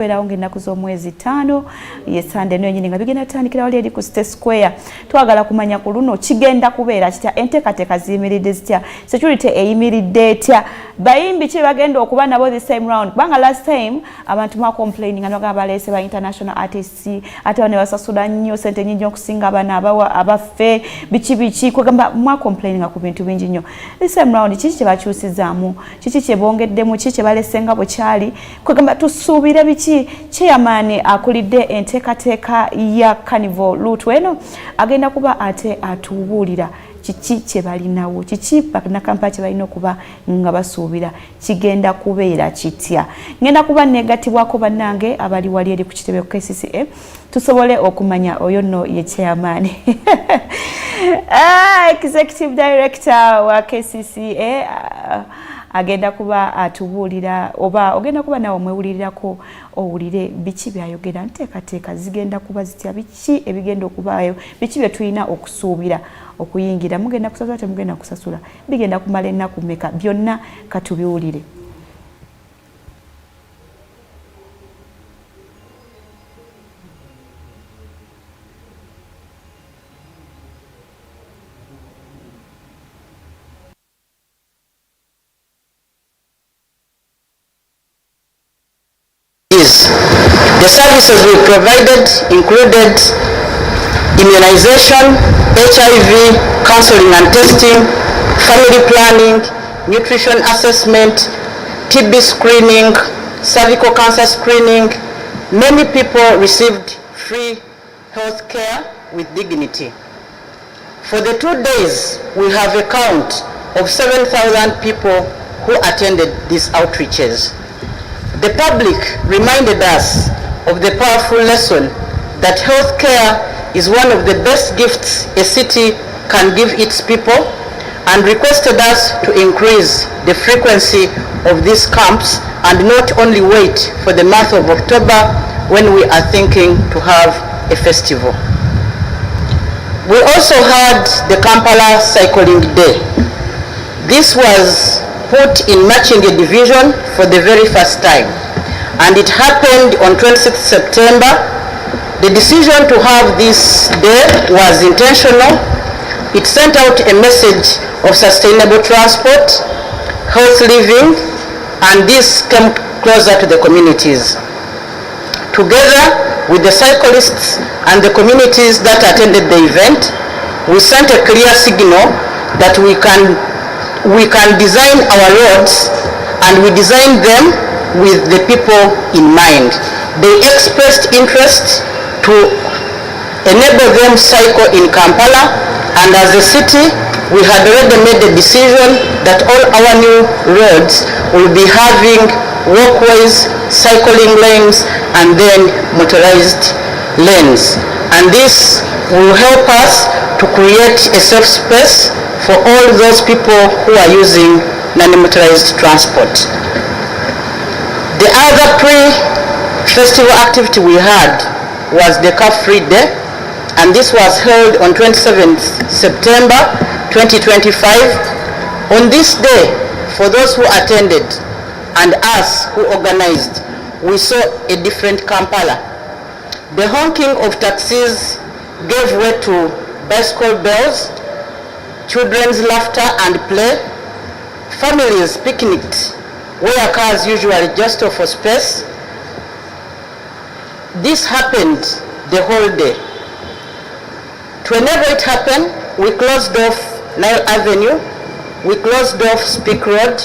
Onge ennaku z'omwezi 5 ye Sunday n'ennyini nga bigenda tutandikira wali eri ku State Square. Twagala kumanya ku luno kigenda kubeera kitya, enteekateeka ziyimiridde zitya, security eyimiridde etya, bayimbi ki bagenda okuba nabo this time round. Kubanga last time abantu mwa complaining nga bagamba baleese ba international artists ate ne basasula nnyo ssente nnyingi okusinga abana abaffe biki kwegamba mwa complaining ku bintu bingi nnyo. This time round kiki kye bakyusizaamu, kiki kye bongeddemu, kiki kye balesenga bwe kyali, kwegamba tusuubire biki. Chairman akulidde enteekateeka ya Carnival Lutu eno agenda kuba ate atubuulira kiki kye balinawo, kiki bannakampala kye balina okuba nga basuubira kigenda kubeera kitya. Ngenda kuba negatibwako bannange abali wali eri ku kitebe ku KCCA tusobole okumanya oyo nno ye chairman executive director wa KCCA agenda kuba atubuulira oba ogenda kuba nawe mwewulirirako owulire biki byayogera, nteekateeka zigenda kuba zitya, biki ebigenda okubaayo, biki bye tulina okusuubira okuyingira, mugenda kusasula temugenda kusasula, bigenda kumala ennaku mmeka, byonna katubiwulire. The services we provided included immunization, HIV, counseling and testing, family planning, nutrition assessment, TB screening, cervical cancer screening. Many people received free health care with dignity. For the 2 days, we have a count of 7,000 people who attended these outreaches. The public reminded us of the powerful lesson that health care is one of the best gifts a city can give its people, and requested us to increase the frequency of these camps and not only wait for the month of October when we are thinking to have a festival. We also had the Kampala Cycling Day. This was put in Machinge division for the very first time, and it happened on 26th September. The decision to have this day was intentional. It sent out a message of sustainable transport, health living, and this came closer to the communities. Together with the cyclists and the communities that attended the event, we sent a clear signal that we can design our roads, and we designed them with the people in mind. They expressed interest to enable them cycle in Kampala, and as a city we had already made the decision that all our new roads will be having walkways, cycling lanes, and then motorized lanes. And this will help us to create a safe space for all those people who are using non-motorized transport. The other pre-festival activity we had was the Car-Free Day, and this was held on 27th September 2025. On this day, for those who attended and us who organized, we saw a different Kampala. The honking of taxis gave way to bicycle bells, children's laughter and play, families picnicked where cars usually just offer space. This happened the whole day. To enable it happen, we closed off Nile Avenue, we closed off Speak Road,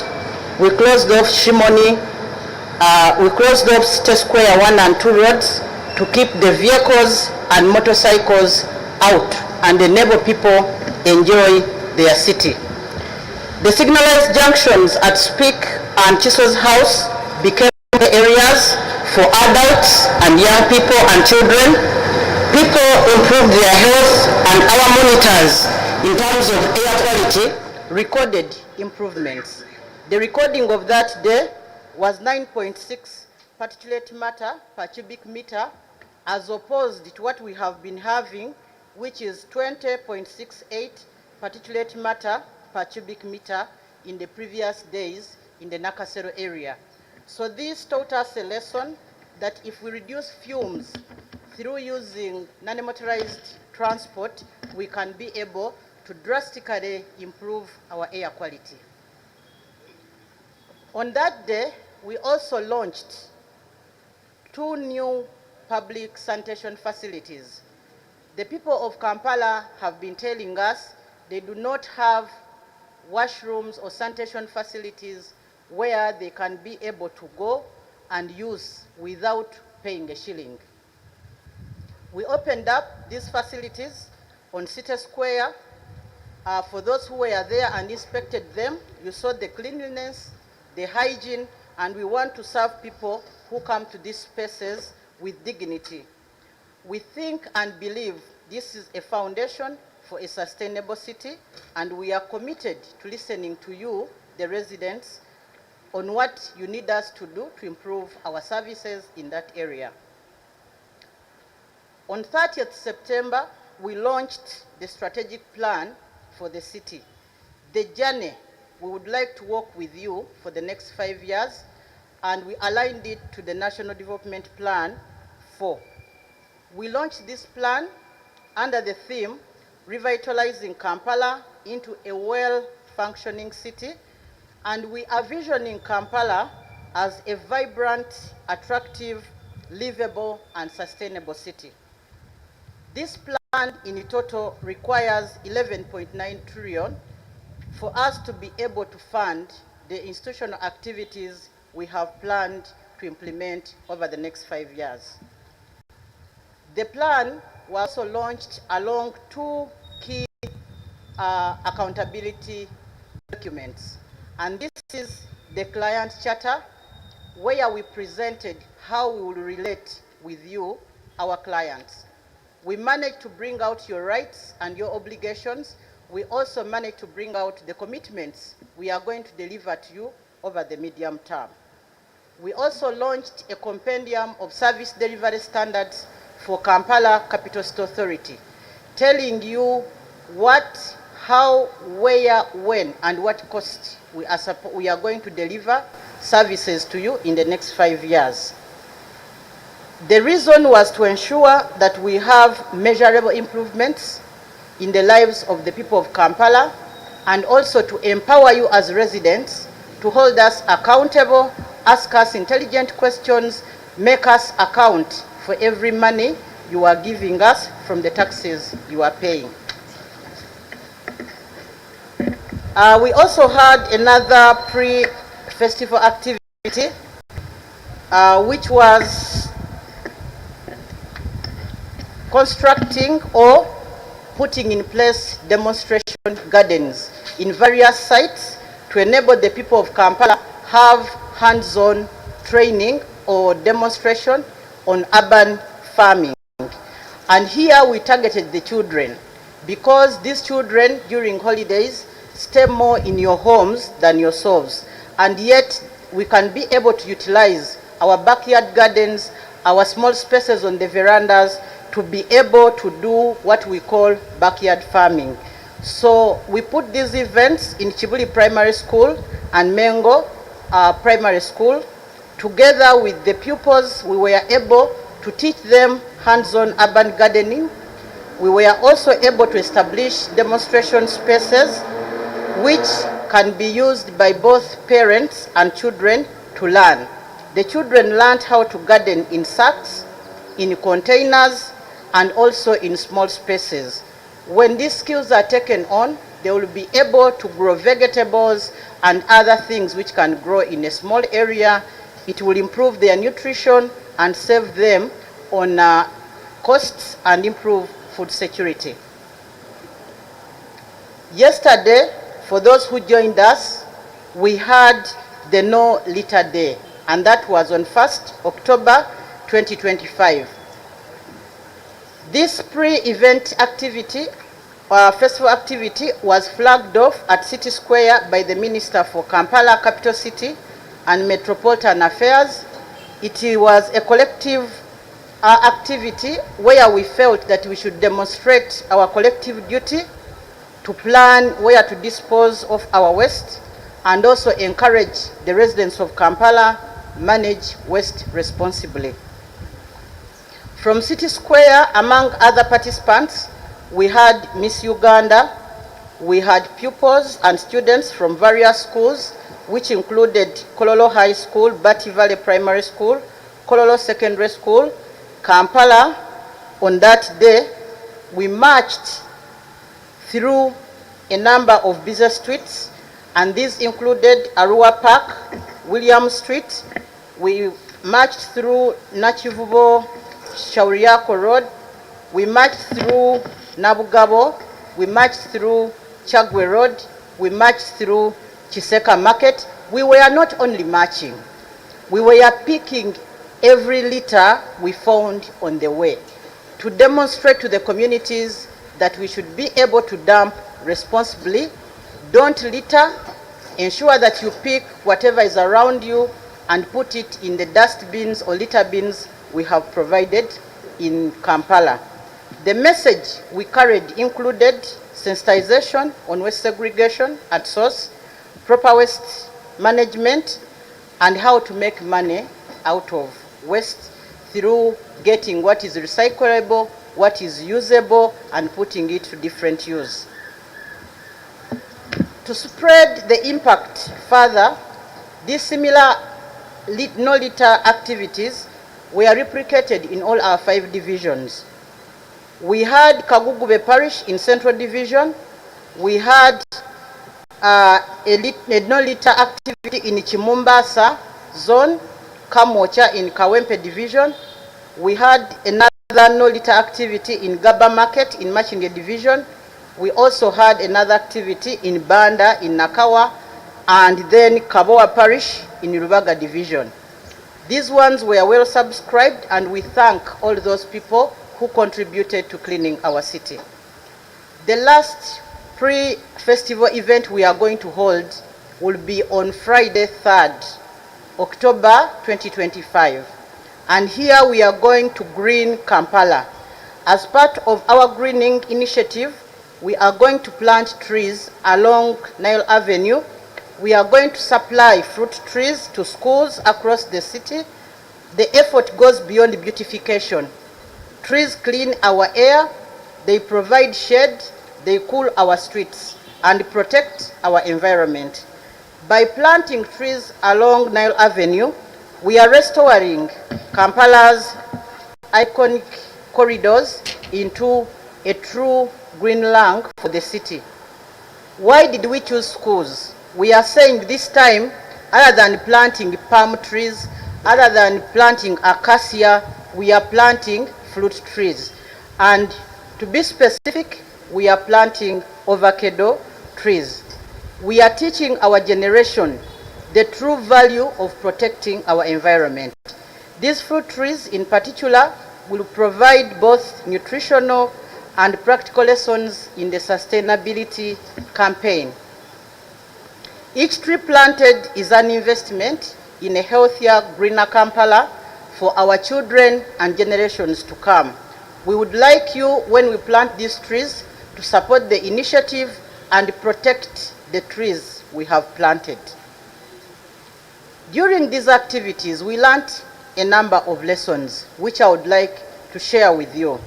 we closed off Shimoni, we closed off State Square 1 and 2 roads to keep the vehicles and motorcycles out and enable people enjoy their city. The signalized junctions at Speak and Chiso's house became areas for adults and young people and children. People improved their health, and our monitors in terms of air quality recorded improvements. The recording of that day was 9.6 particulate matter per cubic meter, as opposed to what we have been having, which is 20.68 particulate matter per cubic meter in the previous days in the Nakasero area. So this taught us a lesson that if we reduce fumes through using non-motorized transport, we can be able to drastically improve our air quality. On that day, we also launched 2 new public sanitation facilities. The people of Kampala have been telling us they do not have washrooms or sanitation facilities where they can be able to go and use without paying a shilling. We opened up these facilities on City Square. For those who were there and inspected them, you saw the cleanliness, the hygiene, and we want to serve people who come to these spaces with dignity. We think and believe this is a foundation for a sustainable city, and we are committed to listening to you, the residents, on what you need us to do to improve our services in that area. On 30th September, we launched the strategic plan for the city. The journey we would like to walk with you for the next 5 years, and we aligned it to the National Development Plan 4. We launched this plan under the theme, Revitalizing Kampala into a well-functioning city, and we are visioning Kampala as a vibrant, attractive, livable, and sustainable city. This plan in total requires 11.9 trillion for us to be able to fund the institutional activities we have planned to implement over the next 5 years. The plan was also launched along 2 key accountability documents. And this is the client charter, where we presented how we will relate with you, our clients. We managed to bring out your rights and your obligations. We also managed to bring out the commitments we are going to deliver to you over the medium term. We also launched a compendium of service delivery standards for Kampala Capital City Authority, telling you what, how, where, when, and what cost we are going to deliver services to you in the next 5 years. The reason was to ensure that we have measurable improvements in the lives of the people of Kampala, and also to empower you as residents to hold us accountable, ask us intelligent questions, make us account for every money you are giving us from the taxes you are paying. We also had another pre-festival activity, which was constructing or putting in place demonstration gardens in various sites to enable the people of Kampala have hands-on training or demonstration on urban farming. And here we targeted the children, because these children during holidays stay more in your homes than yourselves, and yet we can be able to utilize our backyard gardens, our small spaces on the verandas, to be able to do what we call backyard farming. So we put these events in Chibuli Primary School and Mengo Primary School. Together with the pupils, we were able to teach them hands-on urban gardening. We were also able to establish demonstration spaces which can be used by both parents and children to learn. The children learned how to garden in sacks, in containers, and also in small spaces. When these skills are taken on, they will be able to grow vegetables and other things which can grow in a small area. It will improve their nutrition and save them on costs and improve food security. Yesterday, for those who joined us, we had the No Litter Day, and that was on 1st October 2025. This pre-event activity, festival activity, was flagged off at City Square by the Minister for Kampala Capital City and Metropolitan Affairs. It was a collective activity where we felt that we should demonstrate our collective duty to plan where to dispose of our waste, and also encourage the residents of Kampala manage waste responsibly. From City Square, among other participants, we had Miss Uganda, we had pupils and students from various schools, which included Kololo High School, Bati Valley Primary School, Kololo Secondary School, Kampala. On that day, we marched through a number of busy streets, and these included Arua Park, William Street. We marched through Nachivubo, Shauriako Road. We marched through Nabugabo. We marched through Chagwe Road. We marched through Chiseka Market. We were not only marching, we were picking every litter we found on the way to demonstrate to the communities that we should be able to dump responsibly. Don't litter. Ensure that you pick whatever is around you and put it in the dust bins or litter bins we have provided in Kampala. The message we carried included sensitization on waste segregation at source, proper waste management, and how to make money out of waste through getting what is recyclable, what is usable, and putting it to different use. To spread the impact further, these similar no litter activities were replicated in all our 5 divisions. We had Kagugube Parish in Central Division. We had a no litter activity in Chimumbasa Zone, Kamocha in Kawempe Division. We had another no litter activity in Gaba Market in Machinge Division. We also had another activity in Banda in Nakawa, and then Kaboa Parish in Rubaga Division. These ones were well subscribed, and we thank all those people who contributed to cleaning our city. The last pre-festival event we are going to hold will be on Friday 3rd, October 2025. And here we are going to green Kampala. As part of our greening initiative, we are going to plant trees along Nile Avenue. We are going to supply fruit trees to schools across the city. The effort goes beyond beautification. Trees clean our air, they provide shade, they cool our streets, and protect our environment. By planting trees along Nile Avenue, we are restoring Kampala's iconic corridors into a true green lung for the city. Why did we choose schools? We are saying this time, other than planting palm trees, other than planting acacia, we are planting fruit trees. And to be specific, we are planting avocado trees. We are teaching our generation the true value of protecting our environment. These fruit trees in particular will provide both nutritional and practical lessons in the sustainability campaign. Each tree planted is an investment in a healthier, greener Kampala for our children and generations to come. We would like you, when we plant these trees, to support the initiative and protect the trees we have planted. During these activities, we learned a number of lessons which I would like to share with you.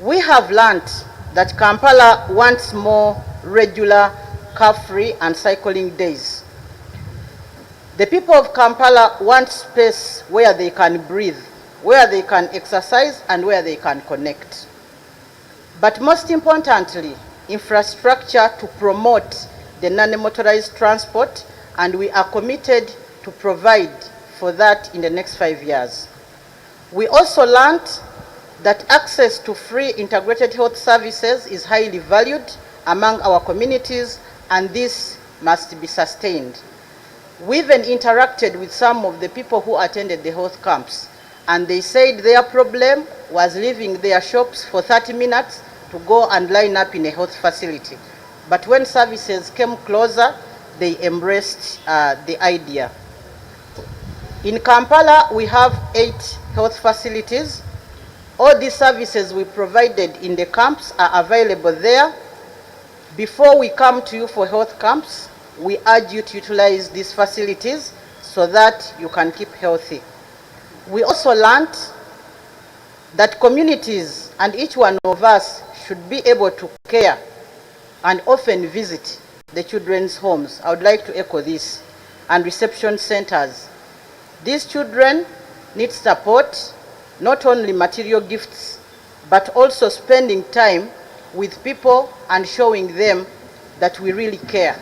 We have learned that Kampala wants more regular car-free and cycling days. The people of Kampala want space where they can breathe, where they can exercise, and where they can connect. But most importantly, infrastructure to promote the non-motorized transport, and we are committed to provide for that in the next 5 years. We also learned that access to free integrated health services is highly valued among our communities, and this must be sustained. We even interacted with some of the people who attended the health camps, and they said their problem was leaving their shops for 30 minutes to go and line up in a health facility. But when services came closer, they embraced the idea. In Kampala, we have 8 health facilities. All these services we provided in the camps are available there. Before we come to you for health camps, we urge you to utilize these facilities so that you can keep healthy. We also learned that communities and each one of us should be able to care and often visit the children's homes. I would like to echo this, and reception centers. These children need support, not only material gifts, but also spending time with people and showing them that we really care.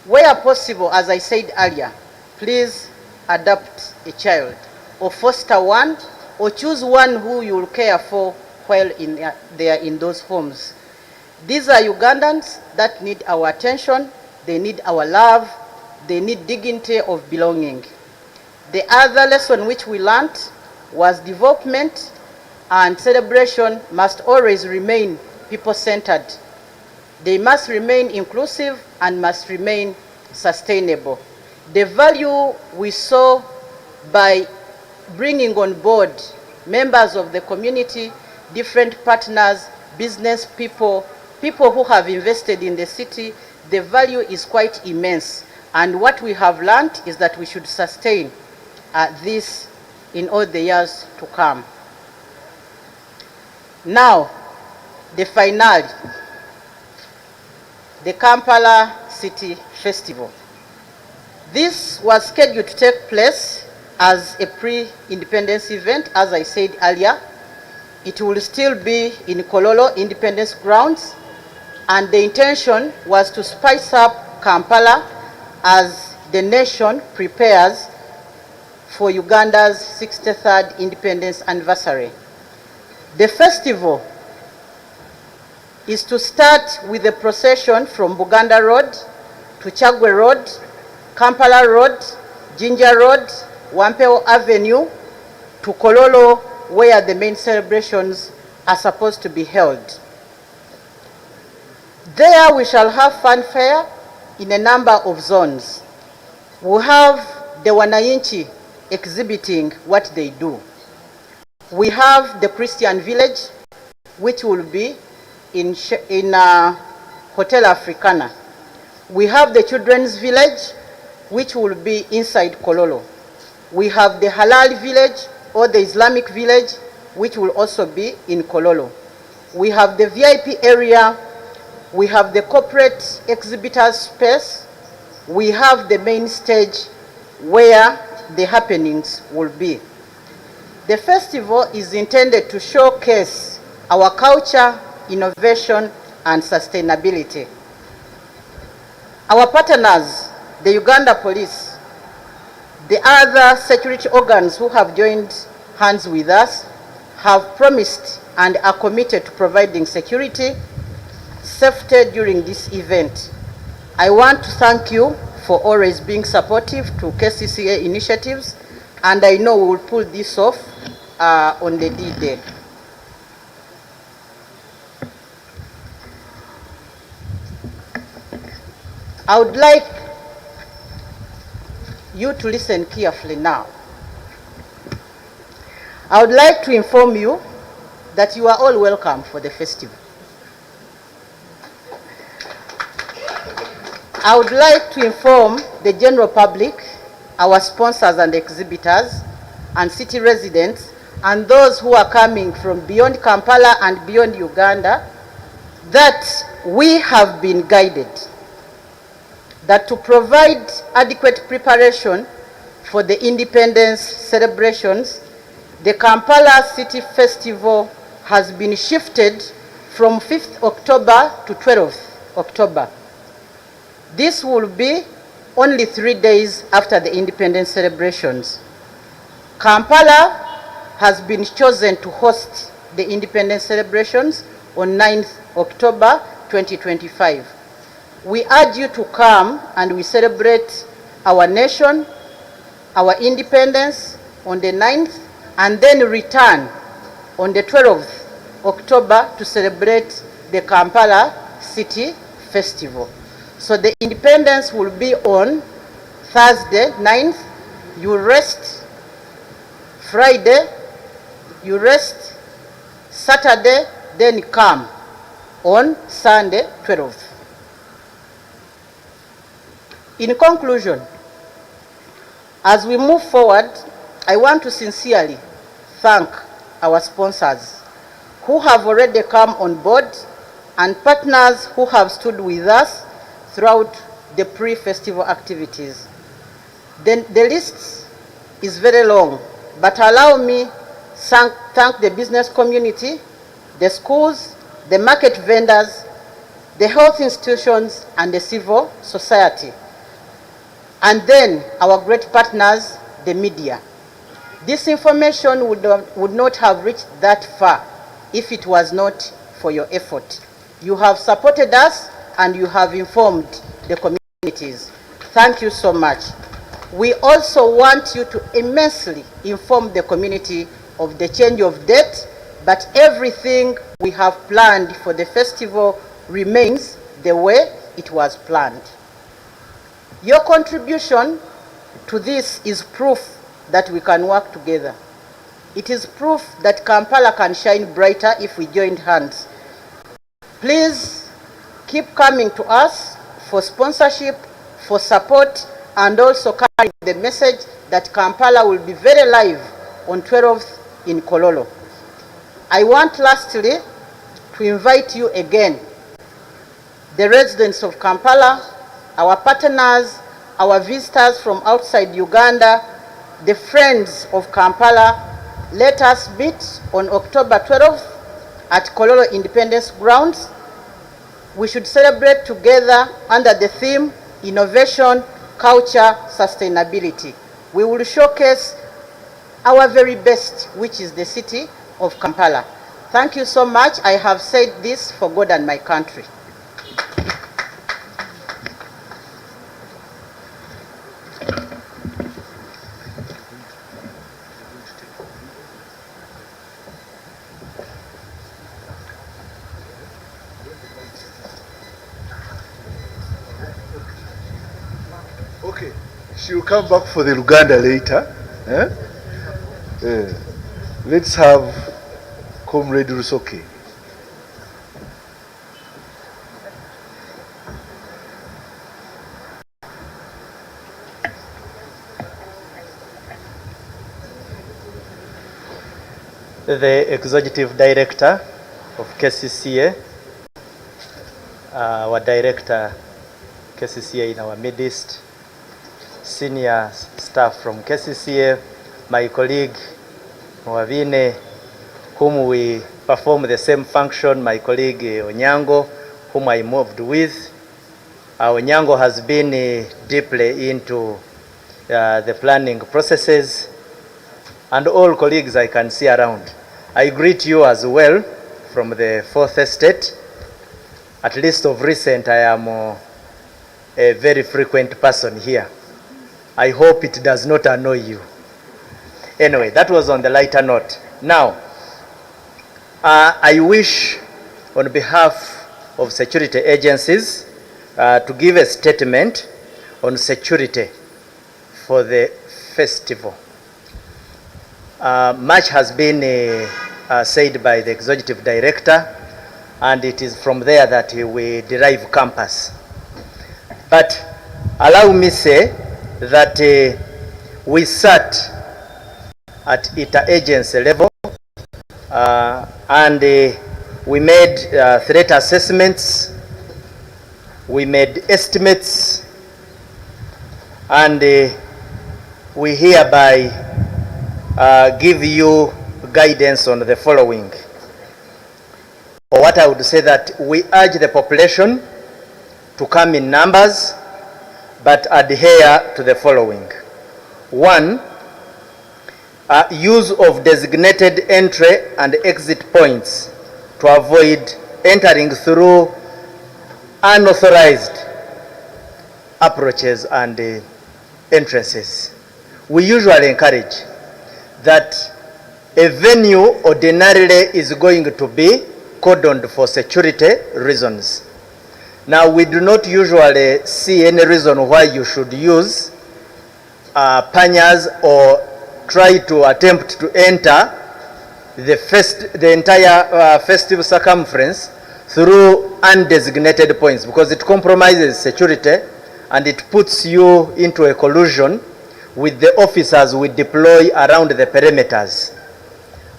Where possible, as I said earlier, please adopt a child or foster one or choose one who you will care for while they are in those homes. These are Ugandans that need our attention, they need our love, they need dignity of belonging. The other lesson which we learned was development and celebration must always remain people-centered. They must remain inclusive and must remain sustainable. The value we saw by bringing on board members of the community, different partners, business people, people who have invested in the city, the value is quite immense. And what we have learned is that we should sustain this in all the years to come. Now, the finale, the Kampala City Festival. This was scheduled to take place as a pre-independence event, as I said earlier. It will still be in Kololo Independence Grounds, and the intention was to spice up Kampala as the nation prepares for Uganda's 63rd independence anniversary. The festival is to start with a procession from Buganda Road to Chagwe Road, Kampala Road, Jinja Road, Wampeo Avenue to Kololo, where the main celebrations are supposed to be held. There we shall have fanfare in a number of zones. We have the Wananchi exhibiting what they do. We have the Christian village, which will be in Hotel Africana. We have the children's village, which will be inside Kololo. We have the Halal village or the Islamic village, which will also be in Kololo. We have the VIP area. We have the corporate exhibitors space. We have the main stage where the happenings will be. The festival is intended to showcase our culture, innovation, and sustainability. Our partners, the Uganda Police, the other security organs who have joined hands with us, have promised and are committed to providing security, safety during this event. I want to thank you for always being supportive to KCCA initiatives, and I know we will pull this off on the D-Day. I would like you to listen carefully now. I would like to inform you that you are all welcome for the festival. I would like to inform the general public, our sponsors and exhibitors, and city residents, and those who are coming from beyond Kampala and beyond Uganda, that we have been guided that to provide adequate preparation for the independence celebrations, the Kampala City Festival has been shifted from 5th October to 12th October. This will be only 3 days after the independence celebrations. Kampala has been chosen to host the independence celebrations on 9th October 2025. We urge you to come and we celebrate our nation, our independence on the 9th, and then return on the 12th October to celebrate the Kampala City Festival. So the independence will be on Thursday, 9th, you rest, Friday, you rest, Saturday, then come on Sunday, 12th. In conclusion, as we move forward, I want to sincerely thank our sponsors who have already come on board and partners who have stood with us throughout the pre-festival activities. The list is very long, but allow me to thank the business community, the schools, the market vendors, the health institutions, and the civil society. And then our great partners, the media. This information would not have reached that far if it was not for your effort. You have supported us and you have informed the communities. Thank you so much. We also want you to immensely inform the community of the change of date, but everything we have planned for the festival remains the way it was planned. Your contribution to this is proof that we can work together. It is proof that Kampala can shine brighter if we join hands. Please keep coming to us for sponsorship, for support, and also carry the message that Kampala will be very live on 12th in Kololo. I want lastly to invite you again, the residents of Kampala, our partners, our visitors from outside Uganda, the friends of Kampala. Let us meet on October 12th at Kololo Independence Grounds. We should celebrate together under the theme Innovation, Culture, Sustainability. We will showcase our very best, which is the city of Kampala. Thank you so much. I have said this for God and my country. Okay, she'll come back for the Luganda later. Let's have Comrade Rusoke. The Executive Director of KCCA, our Director KCCA in our midst, senior staff from KCCA, my colleague Mwavine, whom we perform the same function, my colleague Onyango, whom I moved with. Onyango has been deeply into the planning processes, and all colleagues I can see around. I greet you as well from the Fourth Estate. At least of recent, I am a very frequent person here. I hope it does not annoy you. Anyway, that was on the lighter note. Now, I wish on behalf of security agencies to give a statement on security for the festival. Much has been said by the Executive Director, and it is from there that we derive campus. But allow me say that we sat at interagency level and we made threat assessments, we made estimates, and we hereby give you guidance on the following. Or what I would say that we urge the population to come in numbers, but adhere to the following. One, use of designated entry and exit points to avoid entering through unauthorized approaches and entrances. We usually encourage that a venue ordinarily is going to be cordoned for security reasons. Now, we do not usually see any reason why you should use panyas or try to attempt to enter the entire festive circumference through undesignated points, because it compromises security and it puts you into a collusion with the officers we deploy around the perimeters.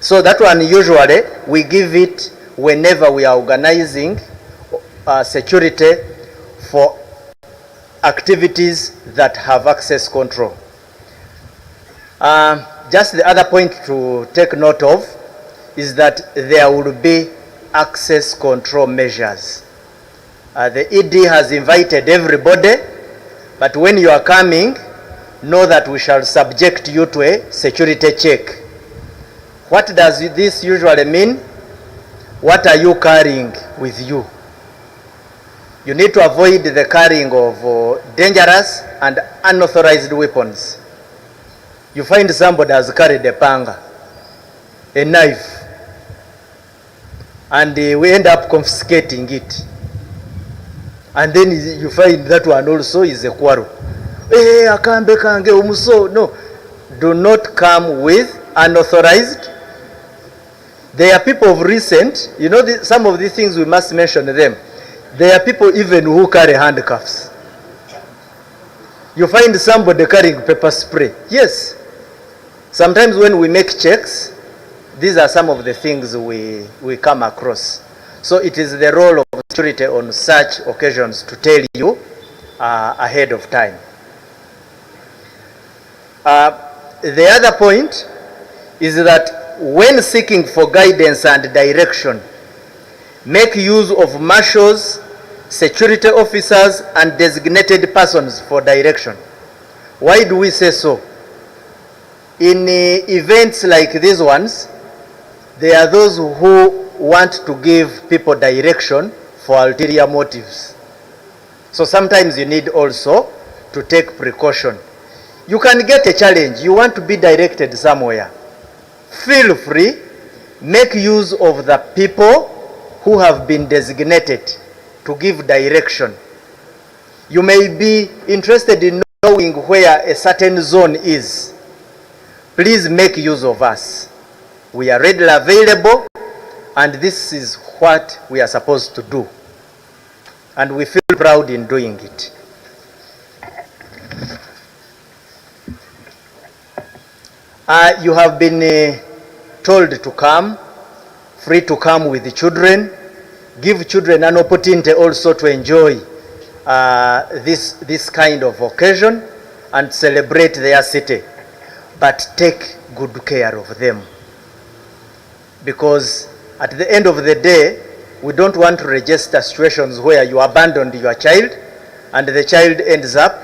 So that one usually we give it whenever we are organizing security for activities that have access control. Just the other point to take note of is that there will be access control measures. The ED has invited everybody, but when you are coming, know that we shall subject you to a security check. What does this usually mean? What are you carrying with you? You need to avoid the carrying of dangerous and unauthorized weapons. You find somebody has carried a panga, a knife, and we end up confiscating it. And then you find that one also is a quarrel. Hey, akambe kange umuso. No, do not come with unauthorized. There are people of recent, you know, some of these things we must mention them. There are people even who carry handcuffs. You find somebody carrying pepper spray. Yes. Sometimes when we make checks, these are some of the things we come across. So it is the role of security on such occasions to tell you ahead of time. The other point is that when seeking for guidance and direction, make use of marshals, security officers, and designated persons for direction. Why do we say so? In events like these ones, there are those who want to give people direction for ulterior motives. So sometimes you need also to take precaution. You can get a challenge, you want to be directed somewhere. Feel free, make use of the people who have been designated to give direction. You may be interested in knowing where a certain zone is. Please make use of us. We are readily available, and this is what we are supposed to do. And we feel proud in doing it. You have been told to come, free to come with the children. Give children an opportunity also to enjoy this kind of occasion and celebrate their city. But take good care of them. Because at the end of the day, we don't want to register situations where you abandoned your child and the child ends up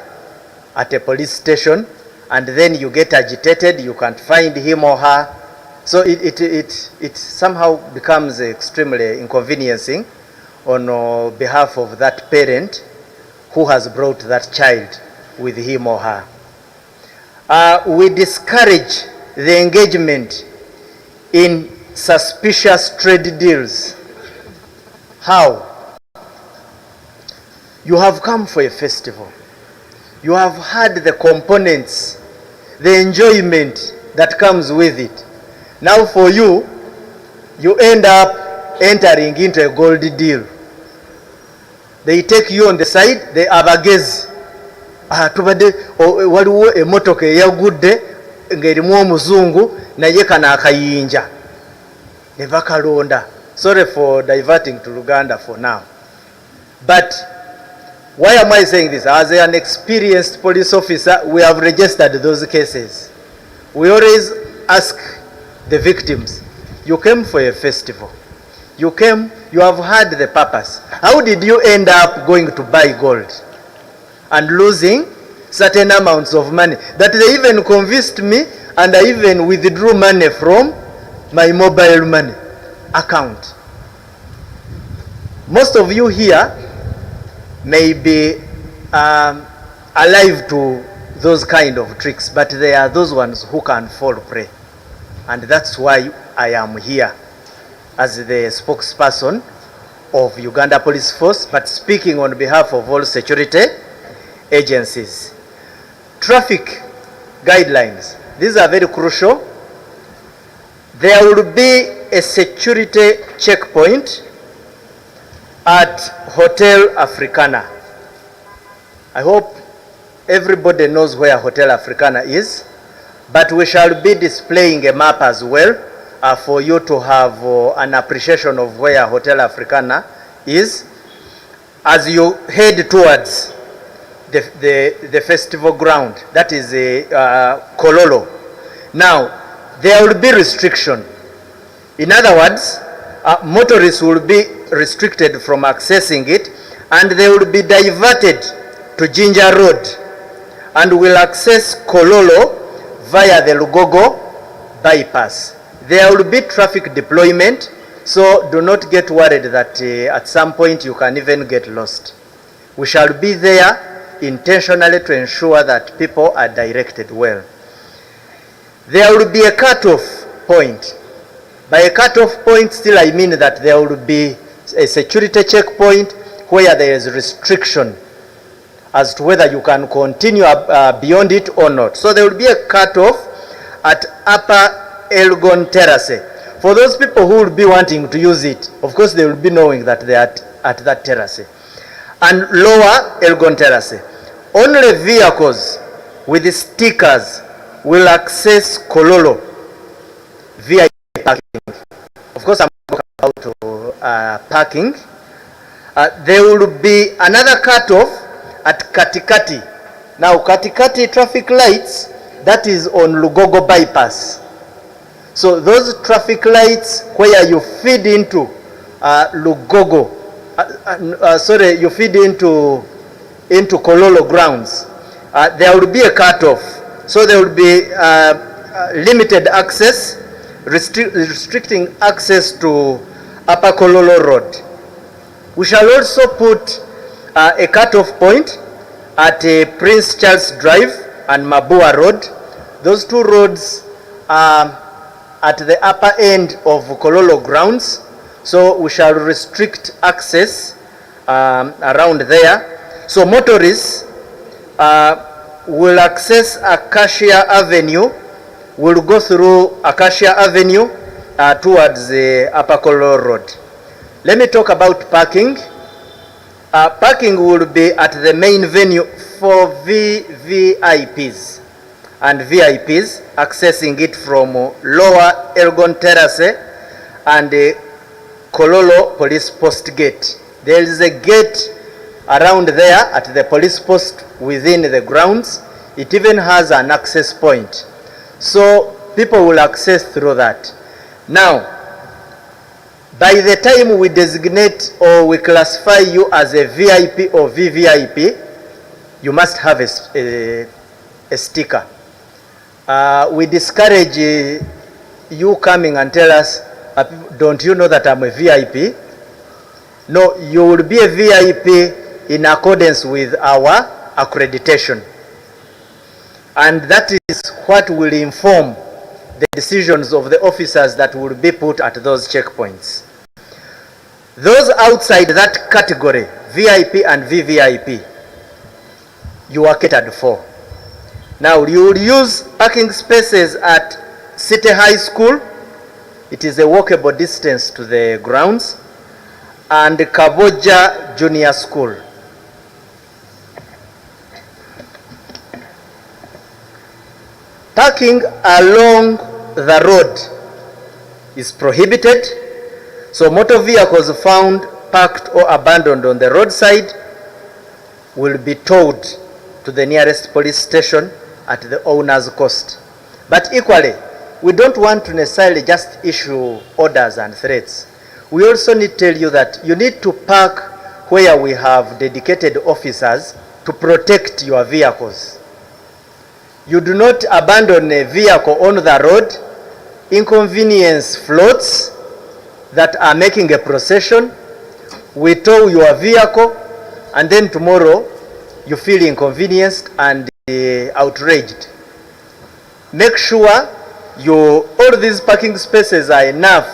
at a police station and then you get agitated, you can't find him or her. So it somehow becomes extremely inconveniencing on behalf of that parent who has brought that child with him or her. We discourage the engagement in suspicious trade deals. How? You have come for a festival. You have had the components, the enjoyment that comes with it. Now for you, you end up entering into a gold deal. They take you on the side, they abagezi. Tubadde waliwo emotoka eyagudde ng'erimu omuzungu naye kana akayinja ne bakalonda. Sorry for diverting to Uganda for now. But why am I saying this? As an experienced police officer, we have registered those cases. We always ask the victims, you came for a festival. You came, you have had the purpose. How did you end up going to buy gold and losing certain amounts of money that they even convinced me and I even withdrew money from my mobile money account? Most of you here may be alive to those kind of tricks, but there are those ones who can fall prey. And that's why I am here as the spokesperson of Uganda Police Force, but speaking on behalf of all security agencies. Traffic guidelines. These are very crucial. There will be a security checkpoint at Hotel Africana. I hope everybody knows where Hotel Africana is, but we shall be displaying a map as well for you to have an appreciation of where Hotel Africana is as you head towards the festival ground, that is Kololo. Now, there will be restriction. In other words, motorists will be restricted from accessing it, and they will be diverted to Jinja Road and will access Kololo via the Lugogo bypass. There will be traffic deployment, so do not get worried that at some point you can even get lost. We shall be there intentionally to ensure that people are directed well. There will be a cut-off point. By a cut-off point, still I mean that there will be a security checkpoint where there is restriction as to whether you can continue beyond it or not. So there will be a cut-off at Upper Elgon Terrace. For those people who will be wanting to use it, of course they will be knowing that they are at that terrace. And Lower Elgon Terrace. Only vehicles with the stickers will access Kololo via parking. Of course, I'm talking about parking. There will be another cut-off at Katikati. Now, Katikati traffic lights, that is on Lugogo bypass. So those traffic lights where you feed into Lugogo, you feed into Kololo grounds, there will be a cut-off. So there will be limited access, restricting access to Upper Kololo Road. We shall also put a cut-off point at Prince Charles Drive and Mabua Road. Those two roads are at the upper end of Kololo grounds, so we shall restrict access around there. So motorists will access Acacia Avenue, will go through Acacia Avenue towards the Upper Kololo Road. Let me talk about parking. Parking will be at the main venue for VVIPs and VIPs accessing it from Lower Elgon Terrace and Kololo Police Post Gate. There is a gate around there at the police post within the grounds. It even has an access point. So people will access through that. Now, by the time we designate or we classify you as a VIP or VVIP, you must have a sticker. We discourage you coming and tell us, don't you know that I'm a VIP? No, you will be a VIP in accordance with our accreditation. And that is what will inform the decisions of the officers that will be put at those checkpoints. Those outside that category, VIP and VVIP, you are catered for. Now, you will use parking spaces at City High School. It is a walkable distance to the grounds, and Kavoja Junior School. Parking along the road is prohibited, so motor vehicles found parked or abandoned on the roadside will be towed to the nearest police station at the owner's cost. But equally, we don't want to necessarily just issue orders and threats. We also need to tell you that you need to park where we have dedicated officers to protect your vehicles. You do not abandon a vehicle on the road, inconvenience floats that are making a procession. We tow your vehicle, and then tomorrow you feel inconvenienced and outraged. Make sure all these parking spaces are enough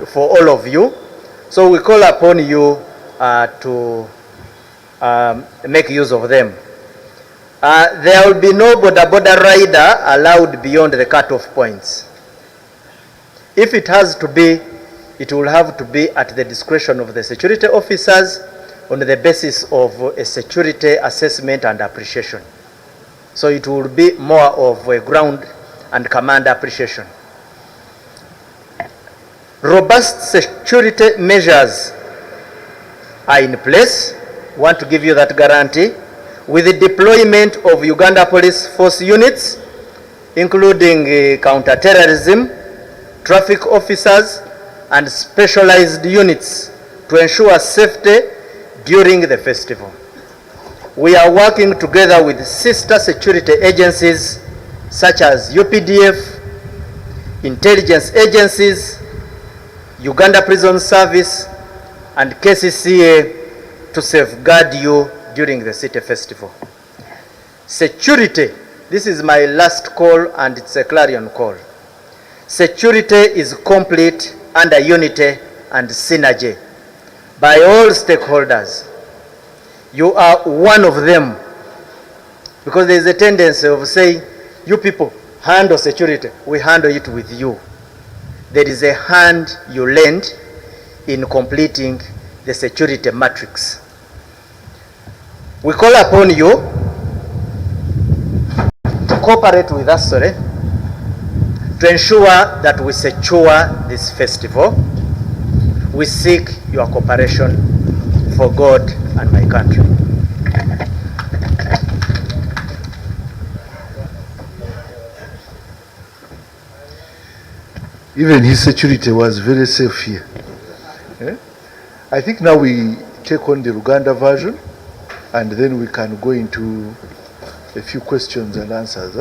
for all of you. So we call upon you to make use of them. There will be no border rider allowed beyond the cutoff points. If it has to be, it will have to be at the discretion of the security officers on the basis of a security assessment and appreciation. So it will be more of a ground and command appreciation. Robust security measures are in place. Want to give you that guarantee, with the deployment of Uganda Police Force units, including counter-terrorism, traffic officers, and specialized units to ensure safety during the festival. We are working together with sister security agencies such as UPDF, intelligence agencies, Uganda Prison Service, and KCCA to safeguard you during the city festival. Security, this is my last call and it's a clarion call. Security is complete under unity and synergy by all stakeholders. You are one of them, because there is a tendency of saying, you people handle security, we handle it with you. There is a hand you lend in completing the security matrix. We call upon you to cooperate with us, to ensure that we secure this festival. We seek your cooperation for God and my country. Even his security was very safe here. I think now we take on the Uganda version, and then we can go into a few questions and answers.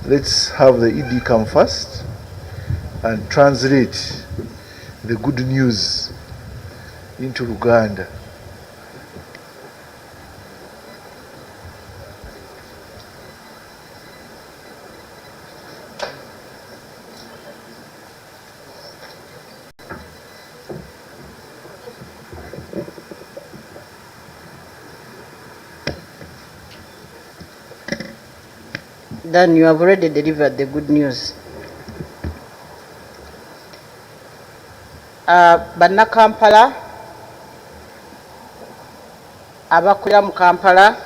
Let's have the ED come first and translate the good news into Uganda. Then you have already delivered the good news. Banna Kampala, abakulira mu Kampala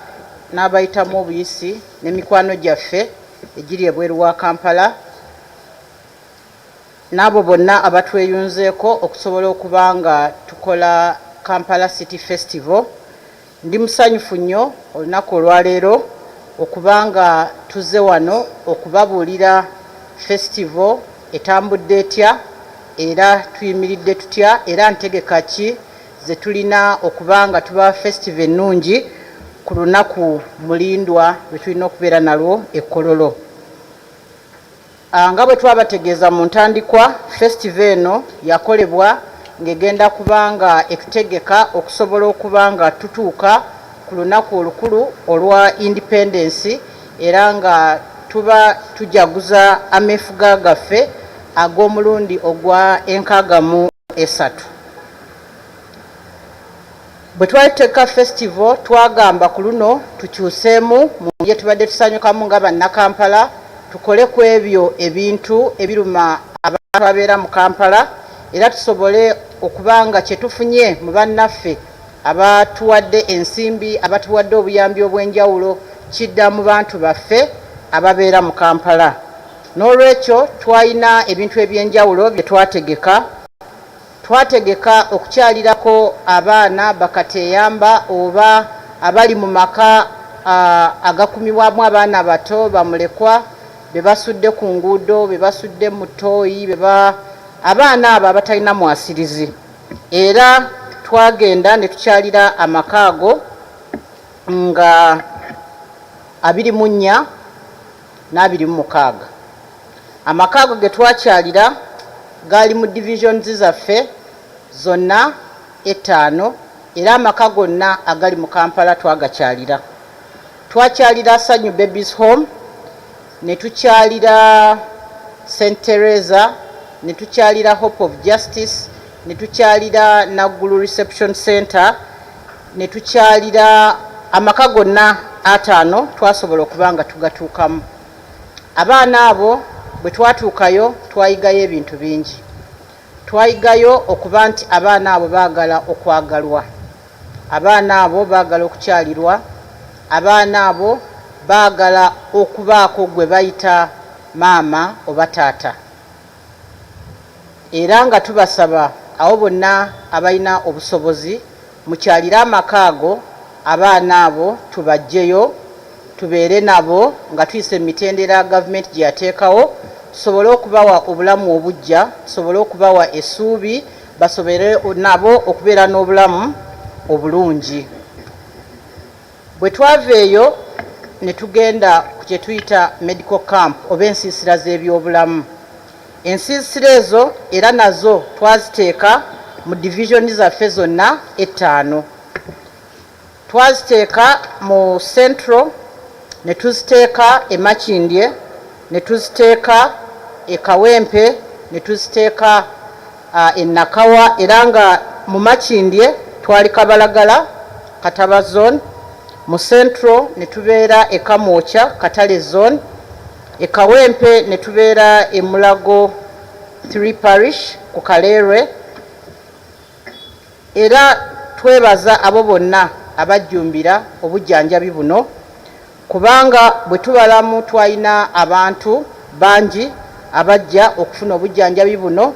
n'abayitamu obuyisi n'emikwano gyaffe egiri ebweru wa Kampala, n'abo bonna abatweyunzeeko okusobola okuba nga tukola Kampala City Festival. Ndi musanyufu nnyo olunaku olwaleero okuba nga tuzze wano okubabuulira festival etambudde etya era tuyimiridde tutya era ntegeka ki ze tulina okuba nga tuba festival ennungi ku lunaku mulindwa lwe tulina okubeera nalwo ekkololo. Nga bwe twabategeeza mu ntandikwa, festival eno yakolebwa ng'egenda kuba nga etutegeka okusobola okuba nga tutuuka ku lunaku olukulu olwa independence era nga tuba tujaguza ameefuga gaffe ag'omulundi ogwa 63. Bwe twaliteeka festival twagamba ku luno tukyuseemu mu ngeri tubadde tusanyukamu nga bannakampala, tukole ku ebyo ebintu ebiruma abantu abeera mu Kampala era tusobole okuba nga kye tufunye mu bannaffe abatuwadde ensimbi, abatuwadde obuyambi obw'enjawulo kidda mu bantu baffe ababeera mu Kampala. N'olwekyo twalina ebintu eby'enjawulo bye twategeka. Twategeka okukyalirako abaana bakateeyamba oba abali mu maka agakumirwamu abaana bato bamulekwa be basudde ku nguudo, be basudde mu ttooyi, abaana abo abatalina mwasirizi. Era twagenda ne tukyalira amaka ago nga 24 n'26. Amaka ago ge twakyalira gaali mu divisions zaffe zonna 5 era amaka gonna agali mu Kampala twagakyalira. Twakyalira Sanyu Babies Home, ne tukyalira St. Teresa, ne tukyalira Hope of Justice, ne tukyalira Naggulu Reception Center, ne tukyalira amaka gonna 5 twasobola okuba nga tugatuukamu. Abaana abo bwe twatuukayo twayigayo ebintu bingi. Twayigayo okuba nti abaana abo baagala okwagalwa, abaana abo baagala okukyalirwa, abaana abo baagala okubaako gwe bayita maama oba taata, era nga tubasaba abo bonna abalina obusobozi mukyalire amaka ago, abaana abo tubajjeyo tubeere nabo nga tuyise emitendera gavumenti gye yateekawo, tusobole okubawa obulamu obujja, tusobole okubawa essuubi, basobole nabo okubeera n'obulamu obulungi. Bwe twava eyo ne tugenda ku kye tuyita medical camp oba ensiisira z'ebyobulamu. Ensiisira ezo era nazo twaziteeka mu divisioni zaffe zonna 5. Twaziteeka mu Central, ne tuziteeka e Makindye, ne tuziteeka e Kawempe, ne tuziteeka e Nakawa, era nga mu Makindye twali Kabalagala Kataba zone, mu Central ne tubeera e Kamwokya Katale zone, e Kawempe ne tubeera e Mulago 3 parish ku Kaleerwe. Era twebaza abo bonna abajjumbira obujjanjabi buno, kubanga bwe tubalamu twalina abantu bangi abajja okufuna obujjanjabi buno,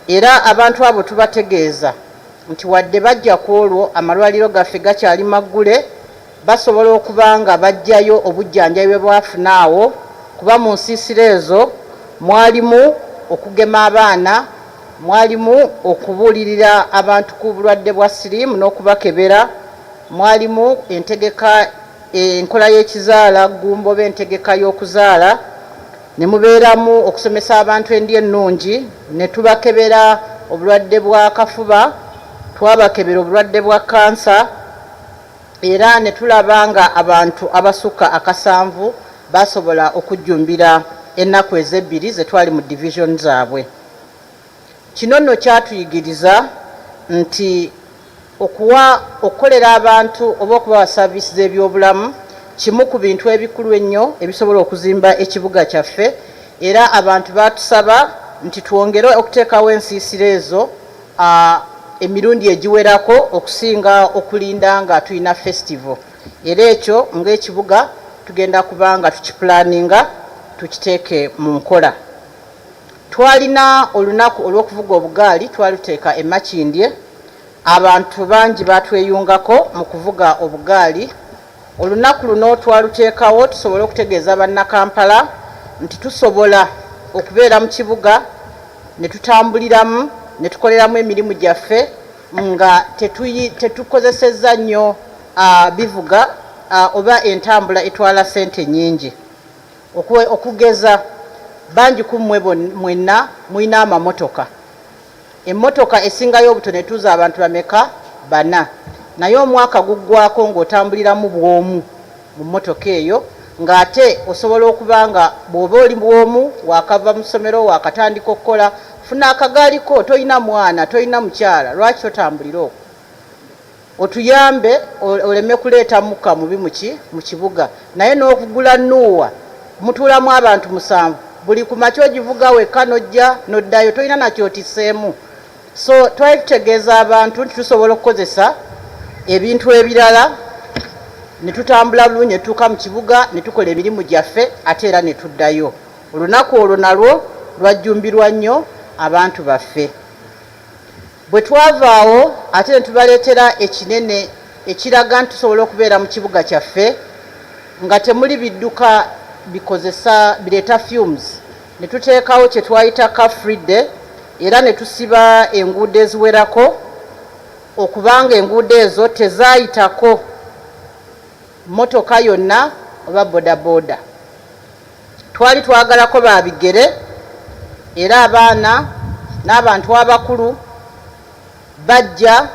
era abantu abo tubategeeza nti wadde bajja ku olwo amalwaliro gaffe gakyali maggule, basobola okuba nga bajjayo obujjanjabi bwe bwafuna awo, kuba mu nsiisira ezo mwalimu okugema abaana, mwalimu okubuulirira abantu ku bulwadde bwa siriimu n'okubakebera, mwalimu entegeka enkola y'ekizaala gumba oba entegeka y'okuzaala, ne mubeeramu okusomesa abantu endya ennungi, ne tubakebera obulwadde bwa kafuba, twabakebera obulwadde bwa kansa, era ne tulaba nga abantu abasukka 7 basobola okujjumbira ennaku ezebbiri ze twali mu division zaabwe. Kino nno kyatuyigiriza nti okukolera abantu oba okubawa saavisi z'ebyobulamu kimu ku bintu ebikulu ennyo ebisobola okuzimba ekibuga kyaffe, era abantu batusaba nti twongere okuteekawo ensiisira ezo emirundi egiwerako okusinga okulinda nga tulina festival, era ekyo ng'ekibuga tugenda kubanga tukipulaninga tukiteeke mu nkola. Twalina olunaku olw'okuvuga obugaali twaluteeka e Makindye, abantu bangi batweyungako mu kuvuga obugaali. Olunaku luno twaluteekawo tusobole okutegeeza banna Kampala nti tusobola okubeera mu kibuga ne tutambuliramu ne tukoleramu emirimu gyaffe nga tetukozesezza nnyo bivuga oba entambula etwala ssente nnyingi. Okugeza bangi ku mmwe mwenna mulina amamotoka. Emmotoka esingayo obutono etuuza abantu bameka? 4. Naye omwaka guggwako ng'otambuliramu bwomu mu mmotoka eyo, ng'ate osobola okuba nga bw'oba oli bwomu wakava mu ssomero wakatandika okukola, funa akagaaliko, toyina mwana toyina mukyala, lwaki totambulira okwo? Otuyambe oleme kuleeta mukka mubi mu kibuga. Naye n'okugula nnuuwa mutuulamu abantu 7, buli ku makya ogivuga wekka nojja noddayo, toyina nakyotiseemu. So twali tutegeeza abantu nti tusobola okukozesa ebintu ebirala ne tutambula bulungi ne tutuuka mu kibuga ne tukola emirimu gyaffe ate era ne tuddayo. Olunaku olwo nalwo lwajjumbirwa nnyo abantu baffe. Bwe twavaawo ate ne tubaleetera ekinene ekiraga nti tusobola okubeera mu kibuga kyaffe nga temuli bidduka bikozesa bireeta fumes. Ne tuteekawo kye twayita car free day, era ne tusiba enguudo eziwerako okubanga enguudo ezo tezaayitako mmotoka yonna oba bodaboda. Twali twagalako babigere, era abaana n'abantu abakulu bajja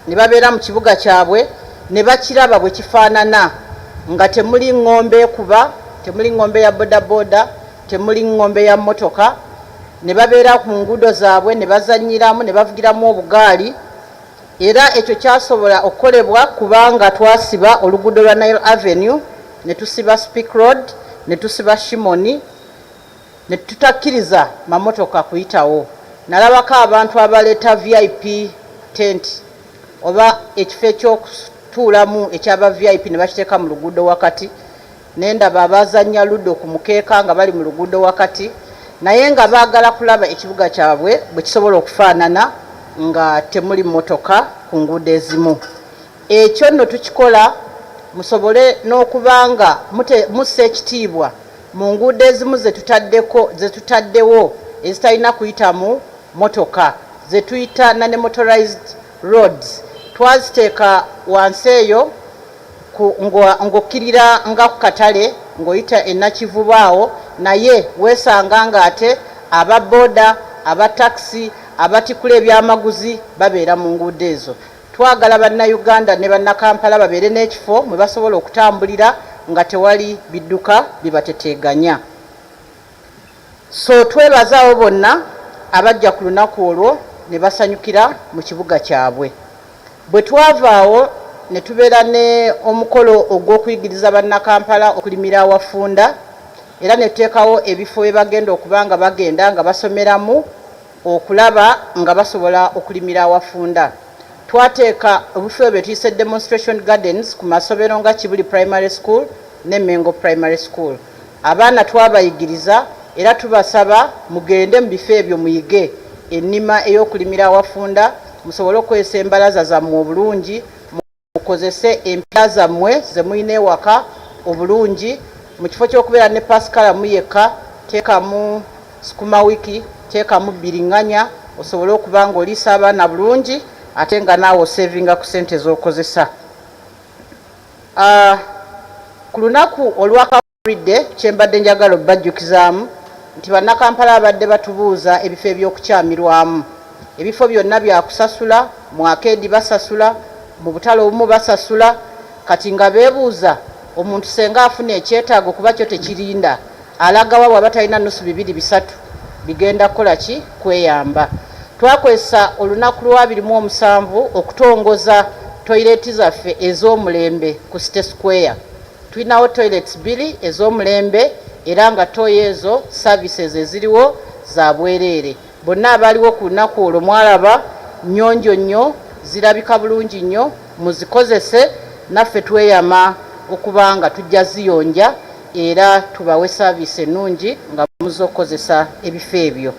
ne babeera mu kibuga kyabwe ne bakiraba bwe kifaanana, nga temuli ng'ombe ekuba, temuli ng'ombe ya bodaboda, temuli ng'ombe ya mmotoka. Ne babeera ku nguudo zaabwe ne bazannyiramu ne bavugiramu obugaali, era ekyo kyasobola okukolebwa kubanga twasiba oluguudo lwa Nile Avenue, ne tusiba Speak Road, ne tusiba Shimoni, ne tutakkiriza mamotoka kuyitawo. Nalabako abantu abaleeta VIP tent oba ekifo ekyokutuulamu ekyaba VIP ne bakiteeka mu luguudo wakati, nendaba abazannya luddo ku mukeeka nga bali mu luguudo wakati naye nga baagala kulaba ekibuga kyabwe bwe kisobola okufaanana nga temuli mmotoka ku nguudo ezimu. Ekyo nno tukikola musobole n'okubanga mussa ekitiibwa mu nguudo ezimu ze tutaddewo ezitalina kuyita mu motoka ze tuyita non-motorized roads. Twaziteeka wansi eyo ng'okkirira nga ku katale ng'oyita ennakivubaawo naye weesanga ng'ate ababooda abatakisi abatikula ebyamaguzi babeera mu nguudo ezo. Twagala bannayuganda ne bannakampala babeere n'ekifo mwe basobola okutambulira nga tewali bidduka bibateteeganya. So twebazaawo bonna abajja ku lunaku olwo ne basanyukira mu kibuga kyabwe. Bwe twavaawo ne tubeera ne omukolo ogw'okuyigiriza bannakampala okulimira awafunda era ne tuteekawo ebifo bye bagenda okuba nga bagenda nga basomeramu okulaba nga basobola okulimira awafunda. Twateeka obufo bye tuyise demonstration gardens ku masomero nga Kibuli Primary School ne Mengo Primary School. Abaana twabayigiriza era tubasaba mugende mu bifo ebyo muyige ennima ey'okulimira awafunda musobole okwesa embalaza zammwe obulungi mukozese empya zammwe ze muyina ewaka obulungi. Mu kifo ky'okubeera ne pasikala muyeka teekamu sukuma wiki teekamu bbiriŋŋanya osobole okuba nga oliisa abaana bulungi ate nga naawe osevinga ku ssente z'okozesa. Ku lunaku olwakaridde kyembadde njagala obbajjukizaamu nti bannakampala abadde batubuuza ebifo eby'okukyamirwamu. Ebifo byonna byakusasula, mu akeedi basasula, mu butale obumu basasula. Kati nga beebuuza omuntu senga afuna ekyetaago kuba kyo tekirinda alagawa bw'aba talina nusu 2-3 bigenda kukola ki kweyamba. Twakozesa olunaku lwa 27 okutongoza toilet zaffe ez'omulembe ku City Square. Tulinawo toilets 2 ez'omulembe era nga toyo ezo services eziriwo za bwereere. Bonna abaliwo ku lunaku olwo mwalaba nnyonjo nnyo zirabika bulungi nnyo muzikozese naffe tweyama okuba nga tujja ziyonja era tubawe service ennungi nga muzokozesa ebifo ebyo.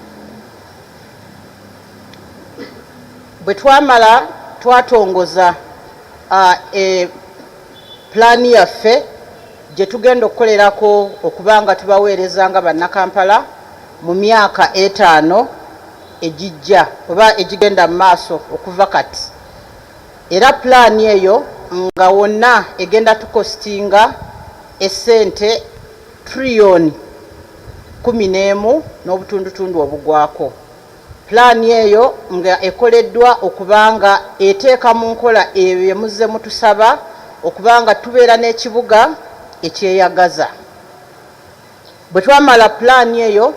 Bwe twamala twatongoza pulaani yaffe gye tugenda okukolerako okuba nga tubaweereza nga bannakampala mu myaka 5 ejijja oba egigenda mu maaso okuva kati. Era pulaani eyo nga wonna egenda tukostinga essente trillion 11 n'obutundutundu obugwako. Pulaani eyo nga ekoleddwa okuba nga eteeka mu nkola ebyo bye muzze mutusaba okuba nga tubeera n'ekibuga ekyeyagaza. Bwe twamala pulaani eyo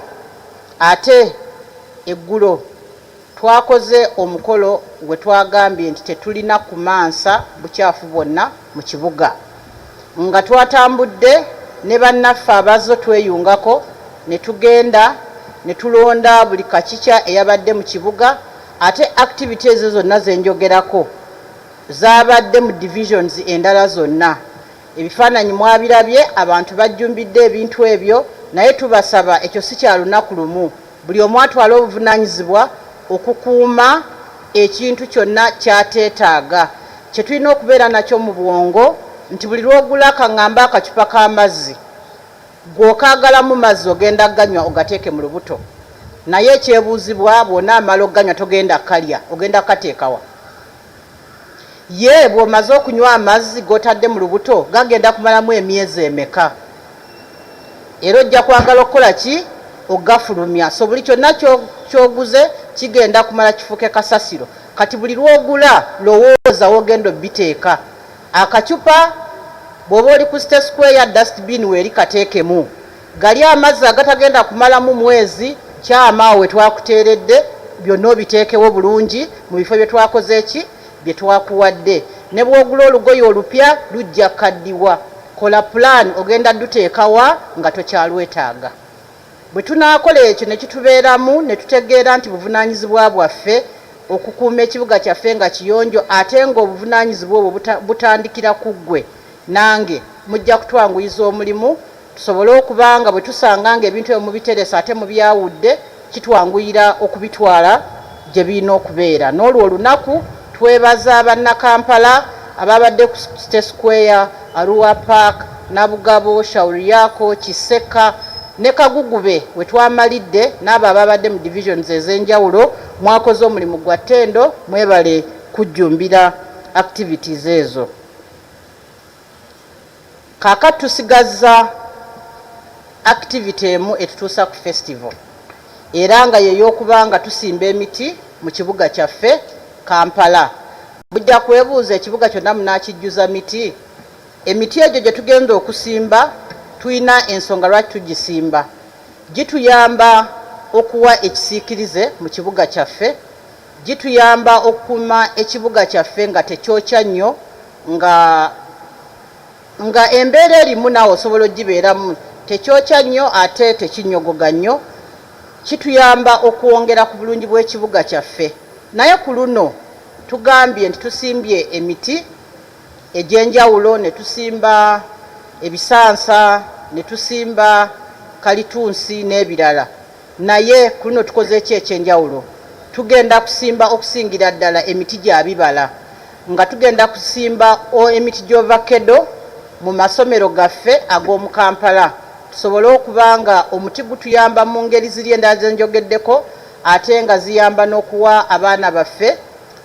ate eggulo twakoze omukolo gwe twagambye nti tetulina kumansa bukyafu bwonna mu kibuga nga twatambudde ne bannaffe abazo tweyungako ne tugenda ne tulonda buli kakica eyabadde mu kibuga ate activities zonna zenjogerako zaabadde mu divisions endala zonna. Ebifaananyi mwabirabye abantu bajjumbidde ebintu ebyo naye tubasaba ekyo si kya lunaku lumu buli omu atwala obuvunaanyizibwa okukuuma ekintu kyonna kyateetaaga. Kye tulina okubeera nakyo mu bwongo nti buli lw'ogula akaŋŋamba akacupa k'amazzi gw'okaagalamu mazzi ogenda ganywa ogateeke mu lubuto naye ekyebuuzibwa bw'ona amala oganywa togenda kalya ogenda kateekawa. Ye bw'omaze okunywa amazzi g'otadde mu lubuto gagenda kumalamu emyezi emeka era ojja kwagala okukola ki ogafulumya. So buli kyonna kyoguze kigenda kumala kifuuke kasasiro. Kati buli lw'ogula lowooza wogenda obiteeka. Akacupa bw'oba oli ku City Square dustbin weeri kateekemu. Gali amazzi agatagenda kumalamu mwezi kyama we twakuteeredde byonna obiteekewo bulungi mu bifo bye twakoze eki bye twakuwadde. Ne bw'ogula olugoye olupya lujja kaddiwa. Kola plan ogenda duteekawa nga tokyalwetaaga. Bwe tunaakola ekyo ne kitubeeramu ne tutegeera nti buvunaanyizibwa bwaffe okukuuma ekibuga kyaffe nga kiyonjo ate ng'obuvunaanyizibwa obwo butandikira ku ggwe nange mujja kutwanguyiza omulimu tusobole okubanga bwe tusanga nga ebintu ebyo mubiteresa ate mubyawudde kitwanguyira okubitwala gye birina okubeera. N'olwo olunaku twebaza bannakampala ababadde ku State Square, Arua Park, Nabugabo, Shauriyako, Kiseka ne Kagugube we twamalidde n'abo ababadde mu divisions ez'enjawulo mwakoze omulimu gwa ttendo, mwebale kujjumbira activities ezo. Kaakati tusigazza activity emu etutuusa ku festival era nga yey'okubanga tusimba emiti mu kibuga kyaffe Kampala. Bujja kwebuuza ekibuga kyonna munaakijjuza miti. Emiti egyo gye tugenza okusimba tuyina ensonga lwaki tugisimba. Gituyamba okuwa ekisiikirize mu kibuga kyaffe, gituyamba okukuuma ekibuga kyaffe nga tekyokya nnyo, nga embeera erimu naawe osobola ogibeeramu tekyokya nnyo ate tekinyogoga nnyo. Kituyamba okwongera ku bulungi bw'ekibuga kyaffe. Naye ku luno tugambye nti tusimbye emiti egy'enjawulo, ne tusimba ebisansa, ne tusimba kalitunsi n'ebirala. Naye ku luno tukoze eki ekyenjawulo. Tugenda kusimba okusingira ddala emiti gya bibala, nga tugenda kusimba emiti gy'ovakedo mu masomero gaffe ag'omu Kampala. Tusobole okubanga omuti gutuyamba mu ngeri ziri endala ze njogeddeko, ate nga ziyamba n'okuwa abaana baffe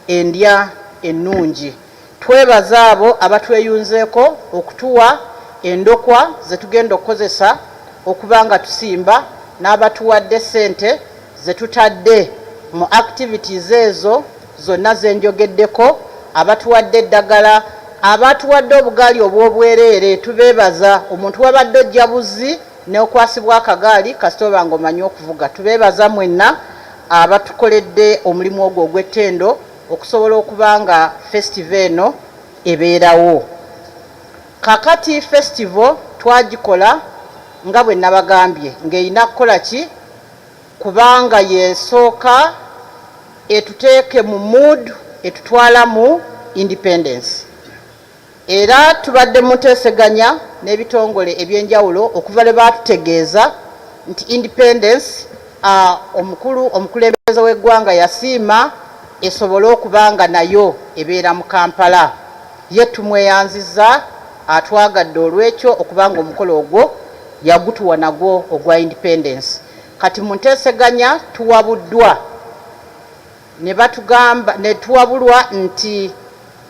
endya ennungi. Twebaza abo abatweyunzeeko okutuwa endokwa ze tugenda okukozesa okubanga tusimba, n'abatuwadde ssente ze tutadde mu activities ezo zonna ze njogeddeko, abatuwadde eddagala, abatuwadde obugaali obw'obwereere. Tubeebaza. Omuntu wabadde ojja buzzi n'okwasibwa akagaali kasita oba ng'omanyi okuvuga. Tubeebaza mwenna abatukoledde omulimu ogwo ogw'ettendo okusobola okubanga festival eno ebeerawo. Kakati festival twagikola nga bwe nabagambye ng'erina kukola ki? Kubanga yesooka etuteeke mu mood etutwala mu independence. Era tubadde muteeseganya n'ebitongole ebyenjawulo okuva lwe baatutegeeza nti independence omukulembeze w'eggwanga yasiima esobole okubanga nayo ebeera mu Kampala. Ye tumweyanziza, atwagadde olw'ekyo okubanga omukolo ogwo yagutuwa nagwo ogwa independence. Kati munteeseganya tuwabuddwa ne batugamba ne tuwabulwa nti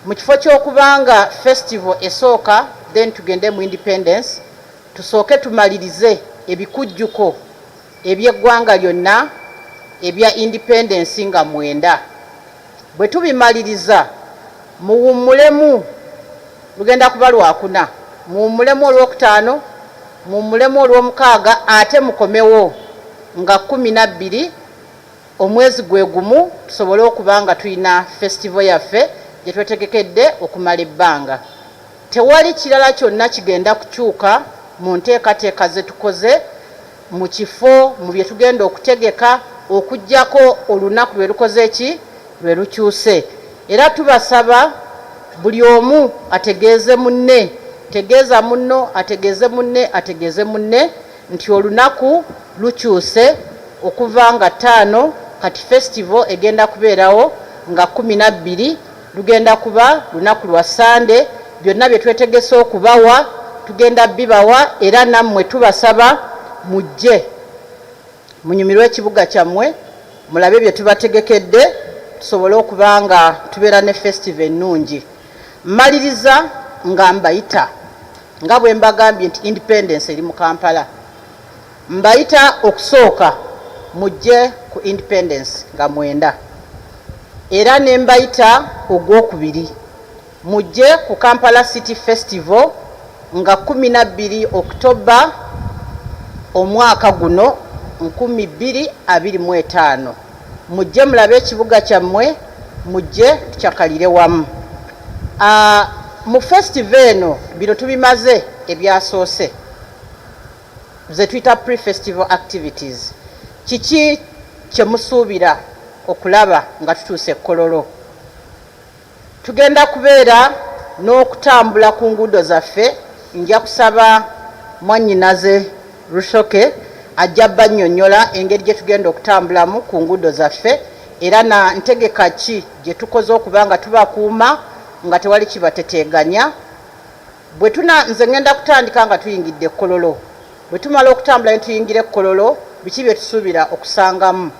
mu kifo ky'okubanga festival esooka then tugende mu independence, tusooke tumalirize ebikujjuko eby'eggwanga lyonna ebya independence nga 9. Bwe tubimaliriza muwummulemu, lugenda kuba Lwakuna, muwummulemu Olwokutaano, muwummulemu Olwomukaaga, ate mukomewo nga 12 omwezi gwe gumu tusobole okubanga tulina festival yaffe gye twetegekedde okumala ebbanga. Tewali kirala kyonna kigenda kukyuka mu nteekateeka ze tukoze mu kifo mu bye tugenda okutegeka okuggyako olunaku lwe lukoze eki lwe lukyuse. Era tubasaba buli omu ategeeze munne, tegeeza munno, ategeeze munne, ategeeze munne nti olunaku lukyuse okuva nga 5 kati festival egenda kubeerawo nga 12 lugenda kuba lunaku lwa Sande. Byonna bye twetegese okubawa tugenda bibawa, era nammwe tubasaba mujje munyumirwe ekibuga kyammwe mulabe bye tubategekedde tusobole okubanga tubeera ne festival ennungi. Mmaliriza nga mbayita nga bwe mbagambye nti independence eri mu Kampala. Mbayita okusooka mujje ku independence nga 9, era ne mbayita ogwokubiri mujje ku Kampala City Festival nga 12 Oktoba omwaka guno 2025. Mujje mulabe ekibuga kyammwe, mujje tukyakalire wamu. Mu festival eno bino tubimaze ebyasoose ze tuyita pre-festival activities. Kiki kye musuubira okulaba nga tutuuse Kololo? Tugenda kubeera n'okutambula ku nguudo zaffe nja kusaba mwannyinaze Rushoke ajja bannyonnyola engeri gye tugenda okutambulamu ku nguudo zaffe era na ntegeka ki gye tukoze okuba nga tubakuuma nga tewali kibateteeganya. Nze ngenda kutandika nga tuyingidde Kololo. Bwe tumala okutambula ne tuyingira Kololo, biki bye tusuubira okusangamu.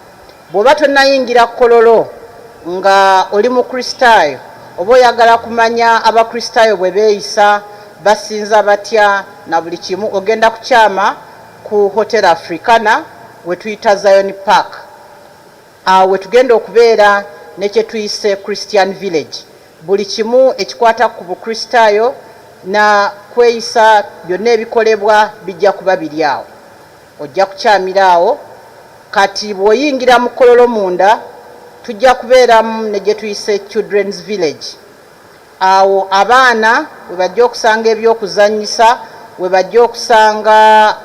Bw'oba tonnayingira Kololo nga oli mu Kristaayo oba oyagala kumanya Abakristaayo bwe beeyisa, basinza batya na buli kimu, ogenda kukyama ku Hotel Africana we tuyita Zion Park. Awo we tugenda okubeera ne kye tuyise Christian Village. Buli kimu ekikwata ku Bukristaayo na kweyisa byonna ebikolebwa bijja kuba biri awo. Ojja kukyamira awo. Kati bw'oyingira mu Kololo munda tujja kubeeramu ne gye tuyise Children's Village. Awo abaana we bajja okusanga ebyokuzannyisa, we bajja okusanga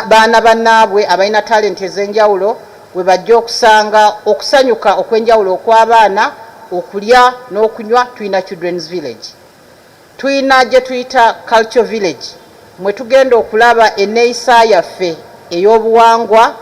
baana bannaabwe abalina talenti ez'enjawulo, we bajja okusanga okusanyuka okw'enjawulo okw'abaana, okulya n'okunywa. Tuyina Children's Village. Tuyina gye tuyita Culture Village mwe tugenda okulaba enneeyisa yaffe ey'obuwangwa,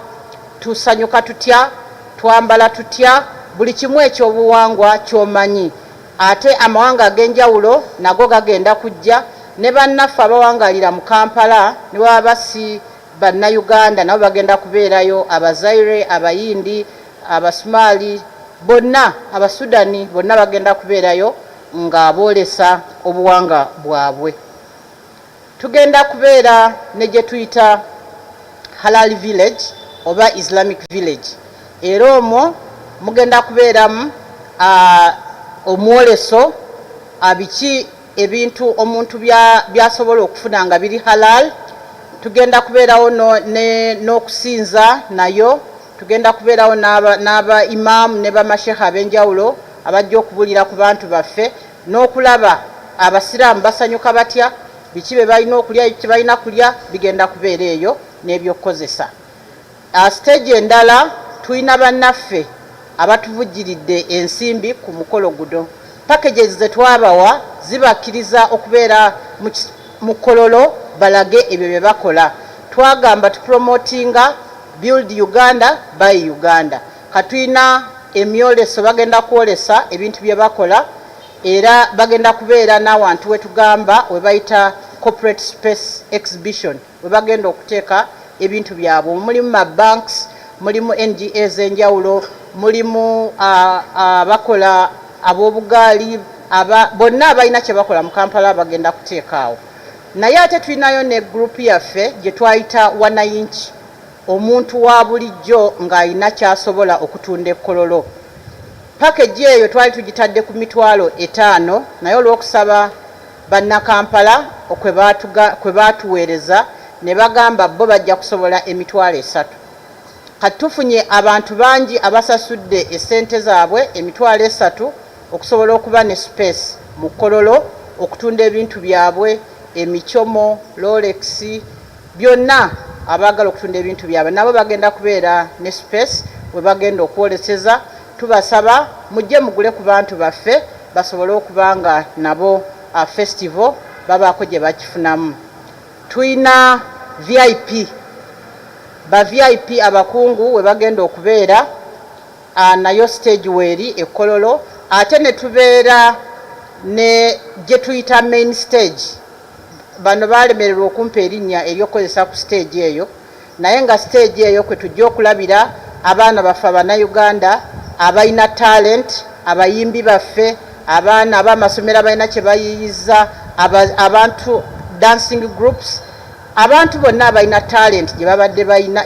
tusanyuka tutya, twambala tutya, buli kimu ekyobuwangwa ky'omanyi. Ate amawanga ag'enjawulo nago gagenda kujja, ne bannaffe abawangalira mu Kampala ne baba basi bannayuganda nabo bagenda kubeerayo, Abazaire, Abayindi, Abasumali, bonna Abasudani bonna bagenda kubeerayo nga boolesa obuwanga bwabwe. Tugenda kubeera ne gye tuyita Halal Village oba Islamic Village. Era omwo mugenda kubeeramu omwoleso biki ebintu omuntu byasobola okufuna nga biri halal. Tugenda kubeerawo n'okusinza nayo. Tugenda kubeerawo n'aba imaamu ne bamasheha ab'enjawulo abajja okubulira ku bantu baffe, n'okulaba abasiraamu basanyuka batya, biki bye balina okulya, biki balina kulya, bigenda kubeera eyo n'ebyokukozesa. Stage endala tulina bannaffe abatuvujjiridde ensimbi ku mukolo guno. Packages ze twabawa zibakkiriza okubeera mu Kololo balage ebyo bye bakola. Twagamba tupromotinga Build Uganda, Buy Uganda. Katulina emyoleso bagenda kwolesa ebintu bye bakola, era bagenda kubeera n'awantu we tugamba we bayita Corporate Space Exhibition we bagenda okuteeka ebintu byabwe. Mulimu banks, mulimu NGOs enjawulo, mulimu abakola ab'obugaali, bonna abalina kye bakola mu Kampala bagenda kuteekaawo. Naye ate tulinayo ne group yaffe gye twayita wanayinki, omuntu wa bulijjo ng'alina kyasobola okutunda Kololo. Package eyo twali tugitadde ku $5,000 naye olw'okusaba bannakampala kwe baatuweereza ne bagamba bo bajja kusobola $3,000. Kati tufunye abantu bangi abasasudde essente zaabwe $3,000 okusobola okuba ne space mu Kololo okutunda ebintu byabwe, emichomo, Rolex, byonna abaagala okutunda ebintu byabwe nabo bagenda kubeera ne space we bagenda okwoleseza. Tubasaba mujje mugule ku bantu baffe basobole okuba nga nabo festival babaako gye bakifunamu. Tuyina VIP, ba VIP abakungu we bagenda okubeera nayo stage weeri e Kololo. Ate ne tubeera ne gye tuyita main stage. Bano baalemererwa okumpa erinnya ery'okukozesa ku stage eyo, naye nga stage eyo kwe tujja okulabira abaana baffe Abannayuganda abalina talent, abayimbi baffe, abaana ab'amasomero abalina kye bayiyiza, abantu dancing groups, abantu bonna abalina talent gye babadde balina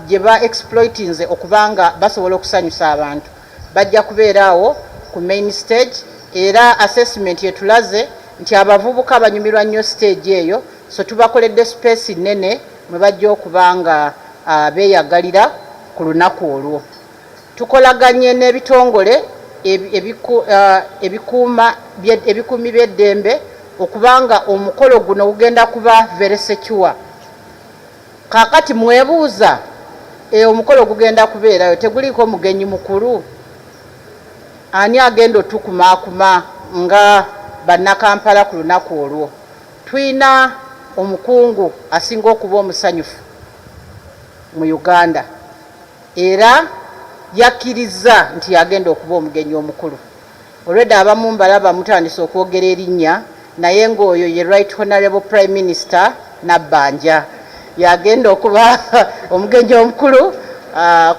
gye ba exploitinze okubanga basobola okusanyusa abantu bajja kubeeraawo ku main stage. Era assessment yetulaze nti abavubuka banyumirwa nnyo stage eyo, so tubakoledde space nnene mwe bajja okuba nga beeyagalira ku lunaku olwo. Tukolaganye n'ebitongole ebikuumi by'eddembe okubanga omukolo guno gugenda kuba very secure. Kaakati mwebuuza omukolo gugenda kubeerayo teguliko mugenyi mukulu, ani agenda otukumaakuma nga bannakampala ku lunaku olwo? Tuyina omukungu asinga okuba omusanyufu mu Uganda era yakkiriza nti yagenda okuba omugenyi omukulu. Olwedde abamu mbalaba mutandise okwogera erinnya naye ng'oyo ye Right Honorable Prime Minister Nabbanja yagenda okuba omugenyi omukulu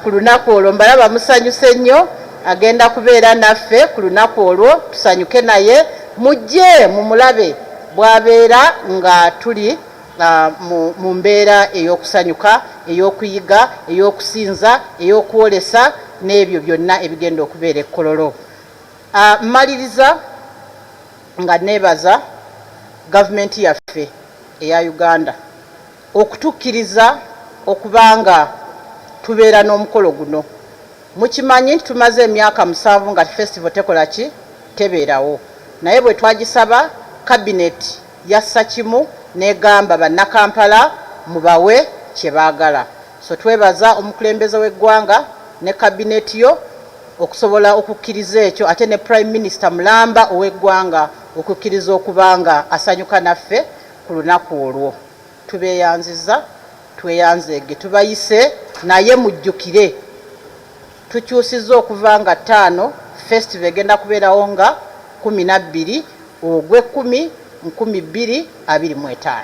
ku lunaku olwo. Mbalaba musanyuse nnyo, agenda kubeera naffe ku lunaku olwo, tusanyuke naye, mujje mumulabe bw'abeera nga tuli mu mbeera ey'okusanyuka, ey'okuyiga, ey'okusinza, ey'okwolesa n'ebyo byonna ebigenda okubeera ekkololo. Mmaliriza nga neebaza gavumenti yaffe eya Uganda okutukkiriza okubanga tubeera n'omukolo guno. Mukimanyi nti tumaze emyaka 7 nga festival tekola ki tebeerawo, naye bwe twagisaba kabineti yassa kimu negamba bannakampala mubawe kye baagala. So twebaza omukulembeze w'eggwanga ne kabineti yo okusobola okukkiriza ekyo, ate ne Prime Minister mulamba ow'eggwanga okukkiriza okubanga asanyuka naffe ku lunaku olwo. Tubeeyanziza, tweyanzeege, tubayise naye mujjukire tukyusizza okuva nga 5 festival egenda kubeerawo nga 12 Ogw'ekkumi 2025.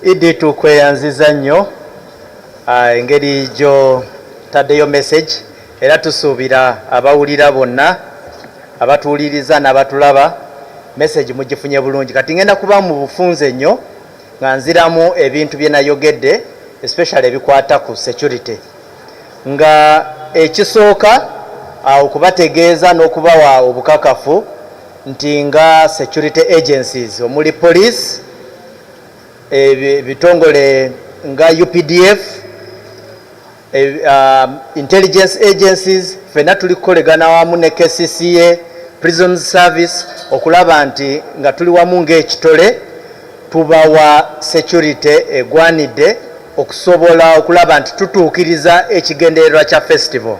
Idi tukweyanziza nnyo engeri gyo taddeyo message era tusuubira abawulira bonna abatuwuliriza n'abatulaba message mugifunye bulungi. Kati ngenda kuba mu bufunze nnyo nga nziramu ebintu bye nayogedde especially ebikwata ku security, nga ekisooka okubategeeza n'okubawa obukakafu nti nga security agencies omuli police, bitongole nga UPDF, intelligence agencies, fena tuli kukolegana wamu ne KCCA, prison service okulaba nti nga tuli wamu ng'ekitole tubawa security egwanidde okusobola okulaba nti tutuukiriza ekigendererwa kya festival,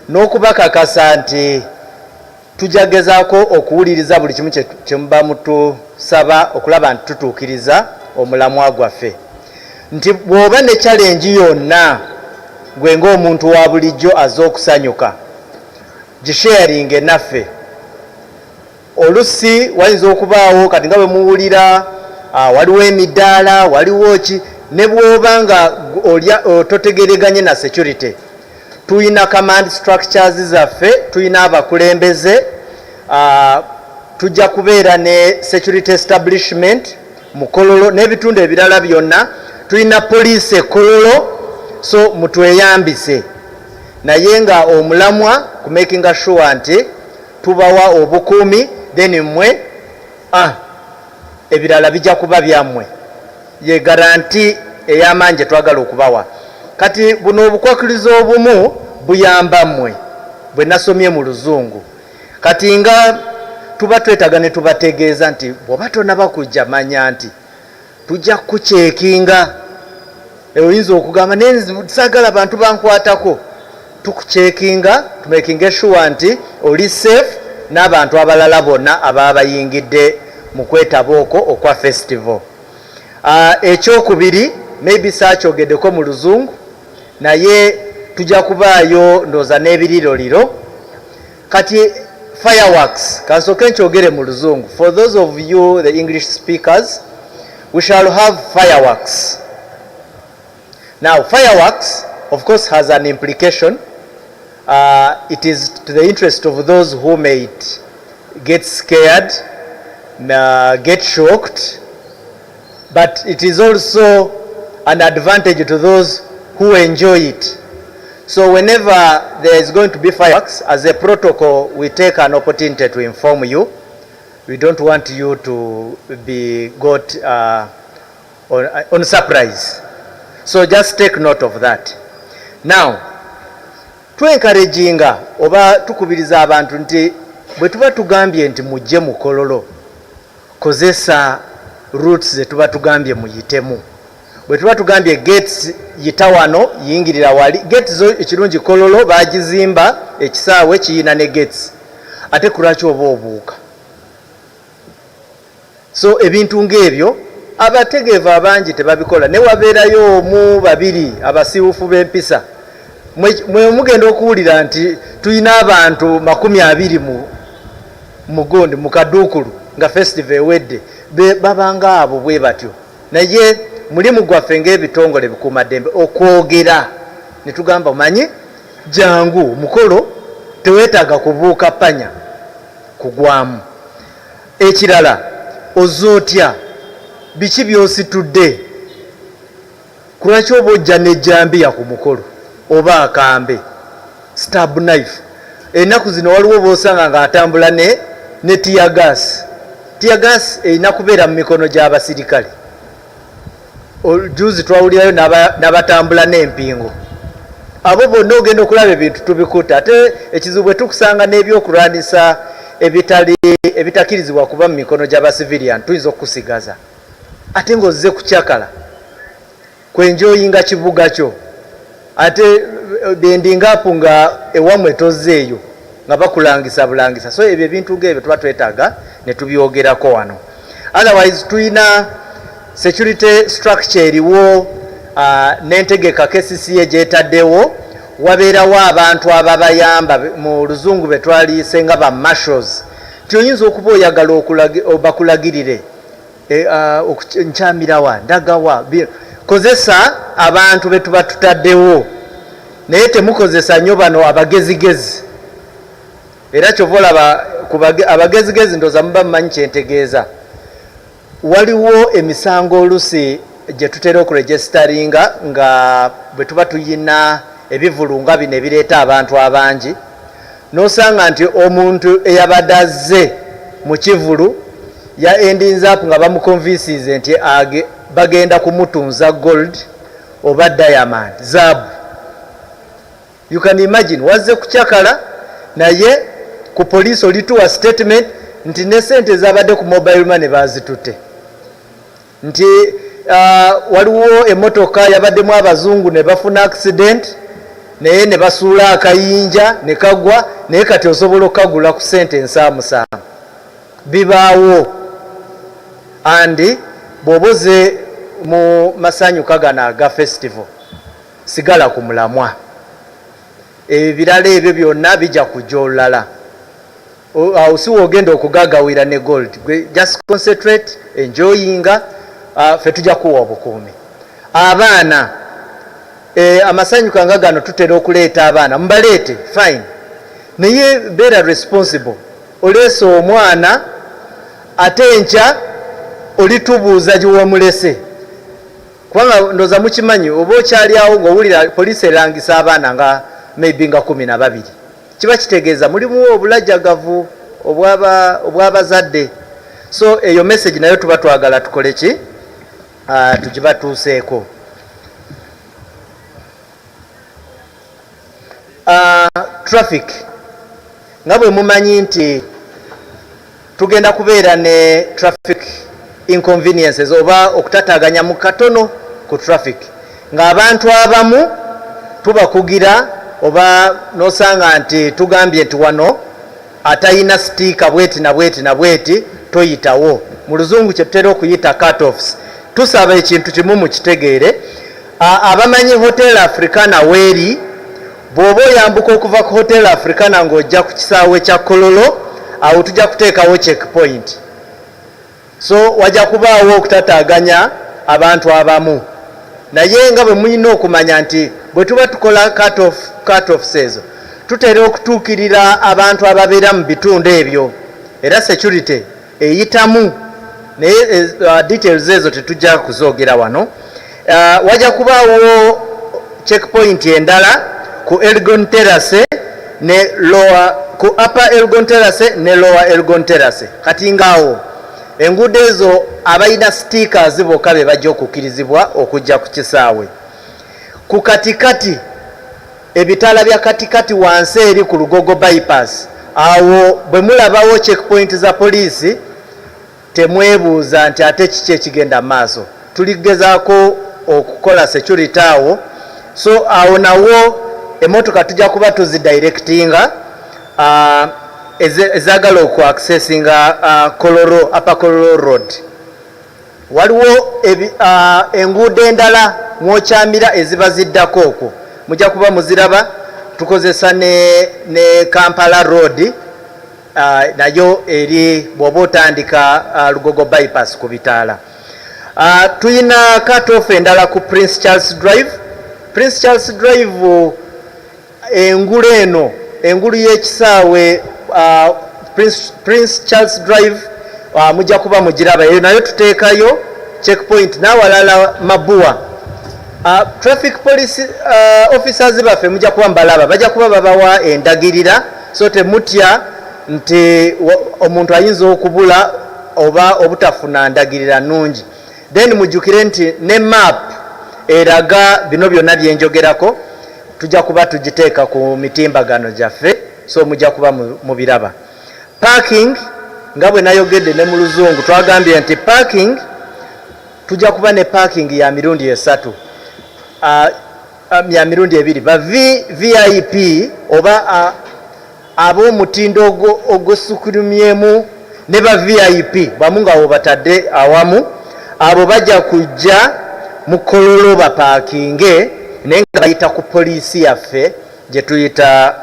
n'okubakakasa nti tujagezaako okuwuliriza buli kimu kye muba mutusaba okulaba nti tutuukiriza omulamwa gwaffe. Nti bw'oba ne challenge yonna gwe ng'omuntu wa bulijjo azze okusanyuka gisharinge naffe. Olusi wayinza okubaawo kati nga bwe muwulira waliwo emidaala waliwo ki, ne bw'oba nga totegereganye na security, tuyina command structures zaffe, tuyina abakulembeze, tujja kubeera ne security establishment mu Kololo n'ebitundu ebirala byonna, tuyina police Kololo, so mutweyambise naye nga omulamwa ku making sure nti tubawa obukuumi, then mmwe ebirala bijja kuba byammwe, ye garanti ey'amaanyi twagala okubawa. Kati buno obukwakiriza obumu buyamba mmwe bwe nasomye mu Luzungu. Kati nga tuba twetaga ne tubategeeza nti bw'oba tonaba kujja manya nti tujja kucekinga. Oyinza okugamba saagala abantu bankwatako, tukucekinga tumakinge sure nti oli safe n'abantu abalala bonna ababa bayingidde mu kwetaba okwo okwa festival. Ekyokubiri maybe saakyogeddeko mu Luzungu naye tujja kubaayo ndooza n'ebiriroliro. Kati fireworks kansooke nkyogere mu Luzungu. For those of you the English speakers, we shall have fireworks. Now fireworks of course has an implication. It is to the interest of those who may get scared, get shocked, but it is also an advantage to those who enjoy it. So whenever there is going to be fireworks, as a protocol, we take an opportunity to inform you. We don't want you to be got on surprise. So just take note of that. Now, encouraging oba tukubiriza abantu nti bwe tuba tugambye nti mujje mu Kololo, kozesa routes ze tuba tugambye muyitemu. bwe tuba tugambye gates yita wano yingirira wali gates zo ekirungi kololo bagizimba ekisaawe kiyina ne gates ate kulaki oba obuuka so ebintu ng'ebyo abategeevu abangi tebabikola ne wabeerayo omu babiri abasiiwufu b'empisa mwe mugenda okuwulira nti tulina abantu 20 mu gondi mu kaduukulu nga festival ewedde babanga abo bwe batyo naye mulimu gwaffe ng'ebitongole bikuumaddembe okwogera ne tugamba omanyi jangu mukolo teweetaaga kubuuka panya kugwamu ekirala ozootya biki by'ositudde kulaki oba ojja n'ejjambiya ku mukolo oba akambe stab knife ennaku zino waliwo boosanga ng'atambula ne tiyagas erina kubeera mu mikono gy'abasirikale juzi twawulirayo n'abatambula n'empingo abo bonna ogenda okulaba ebintu tubikuta ate ekizibu bwe tukusanga n'ebyokulwanisa ebitakirizibwa kuba mu mikono gy'abasivilian tuyinza okukusigaza ate ng'ozze kucyakala kwenjoyinga kibuga kyo ate bendingapu nga ewamwe tozzeeyo nga bakulangisa bulangisa so ebyo ebintu ng'ebyo tuba twetaaga ne tubyogerako wano otherwise tuyina security structure eriwo n'entegeka KCCA gyetaddewo wabeerawo abantu ababayamba mu luzungu be twaliise nga ba marshals tioyinza okuba oyagala bakulagirire nkyamirawa ndagawa kozesa abantu be tuba tutaddewo naye temukozesa nnyo bano abagezigezi era kyova olaba abagezigezi ndoza muba mumanyi kyentegeeza waliwo emisango olusi gye tutera okuregisteringa nga bwe tuba tuyina ebivulunga bino ebireeta abantu abangi n'osanga nti omuntu eyabadde azze mu kivulu ya endings up nga bamuconvinsize nti bagenda kumutunza gold oba diamond zaabu you can imagine wazze kucyakala naye ku poliisi olituwa statement nti ne sente zabadde ku mobile money bazitutte nti waliwo emotoka yabaddemu abazungu ne bafuna accident naye ne basuula akayinja ne kagwa naye kati osobola okukagula ku sente ensaamusaamu bibaawo andi bw'oboze mu masanyuka gano aga festival sigala ku mulamwa ebirala ebyo byonna bijja kujja olulala awo si woogenda okugagawira ne gold just concentrate enjoyinga fe tujja kuwa obukuumi abaana amasanyuka nga gano tutera okuleeta abaana mubaleete fine naye beera responsible oleese omwana ate enkya olitubuuza gyewamulese kubanga ndoza mukimanyi oba okyali awo ng'owulira poliisi erangisa abaana nga maybe nga 12 kiba kitegeeza mulimu obulajjagavu obw'abazadde so eyo message nayo tuba twagala tukole ki tukibatuuseeko traffic nga bwe mumanyi nti tugenda kubeera ne traffic inconveniences oba okutataganya mu katono ku traffic ng'abantu abamu tubakugira oba nosanga nti tugambye nti wano atayina sitiika bweti na bweti na bweti toyitawo mu luzungu kye tutera okuyita cut-offs tusaba ekintu kimu mu kitegeere abamanyi hotel africana weeri bw'oba oyambuka okuva ku hotel africana ng'ojja ku kisaawe kya kololo awo tujja kuteekawo checkpoint so wajja kubaawo okutataganya abantu abamu naye nga bwe mulina okumanya nti bwe tuba tukola cut-offs ezo tutera okutuukirira abantu ababeera mu bitundu ebyo era security eyitamu naye details ezo tetujja kuzoogera wano wajja kubaawo checkpoint endala ku Elgon Terrace ne ku Upper Elgon Terrace ne Lower Elgon Terrace kati ngaawo enguudo ezo abalina stickers bokka be bajja okukkirizibwa okujja ku kisaawe ku katikati ebitala bya katikati wansi eri ku Lugogo bypass awo bwe mulabawo checkpoint za poliisi temwebuuza nti ate kiki ekigenda maaso tuligezaako okukola security awo, so awo nawo emotoka tujja kuba tuzidirectinga ezagala oku accessinga Upper Kololo Road. Waliwo enguudo endala mwokyamira eziba ziddako okwo mujja kuba muziraba, tukozesa ne Kampala Road nayo eri bw'oba otandika Lugogo bypass ku bitaala. Tuyina cut-off endala ku Prince Charles Drive. Prince Charles Drive engulu eno, engulu y'ekisaawe Prince Charles Drive mujja kuba mugiraba, eyo nayo tuteekayo checkpoint n'awalala Mabua. Traffic police officers baffe mujja kuba mbalaba, bajja kuba babawa endagirira, so temutya nti omuntu ayinza okubula oba obutafuna ndagirira nnungi. Then mujjukire nti ne map eraga bino byonna byenjogerako tujja kuba tugiteeka ku mitimbagano gyaffe, so mujja kuba mubiraba. Parking nga bwe nayogedde ne mu Luzungu twagambye nti parking tujja kuba ne parking ya mirundi esatu, ya mirundi ebiri, ba VIP oba ab'omutindo ogusukirumyemu ne ba VIP bamu nga obatadde awamu, abo bajja kujja mu Kololo bapaakinge naye nga bayita ku poliisi yaffe gye tuyita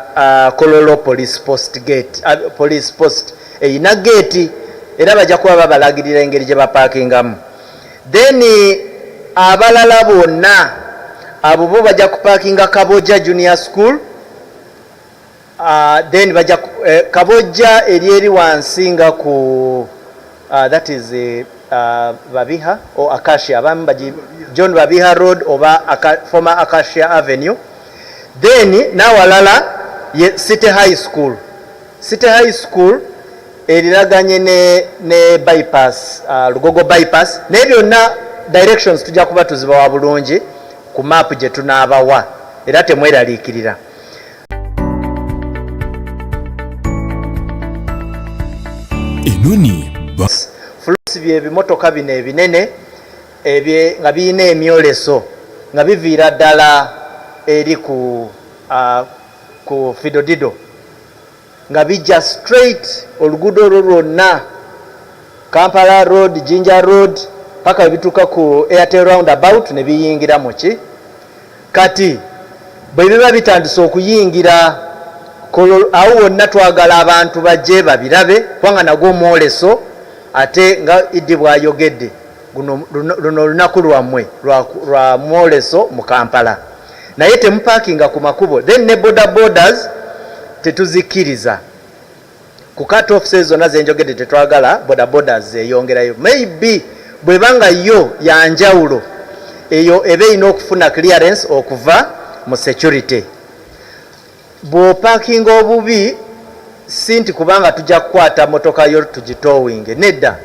Kololo Police Post Gate. Police Post eyina gate era bajja kuba babalagirira engeri gye bapaakingamu. Then abalala bonna abo bo bajja kupaakinga Kabojja Junior School. Then bajja Kabojja eri wansi nga ku that is Babiha or Acacia, John Babiha Road oba former Acacia Avenue. Then nawalala City High School. City High School eriraganye ne bypass, Lugogo bypass. Ne byonna directions tujja kuba tuzibawa bulungi ku map gye tunaabawa era temweraliikirira. Enoni Flusi by'ebimotoka bino ebinene nga birina emyoleso nga biviira ddala eri ku Fidodido nga bijja straight oluguudo olwo lwonna Kampala Road, Jinja Road paka bituuka ku Airtel roundabout ne biyingira muki. Kati bwe biba bitandise okuyingira awo wonna twagala abantu bajje babirabe kubanga nagwo omwoleso, ate nga Idi bw'ayogedde luno olunaku lwammwe lwa mwoleso mu Kampala, naye temupaakinga ku makubo. Then ne borders tetuzikiriza ku cut-offs zonna zenjogedde, tetwagala borders eyongerayo. Maybe bwebanga yo yanjawulo eyo ebe ina okufuna clearance okuva mu security. Bw'opaakinga obubi si nti kubanga tujja kukwata motoka yo tugitowinge, nedda,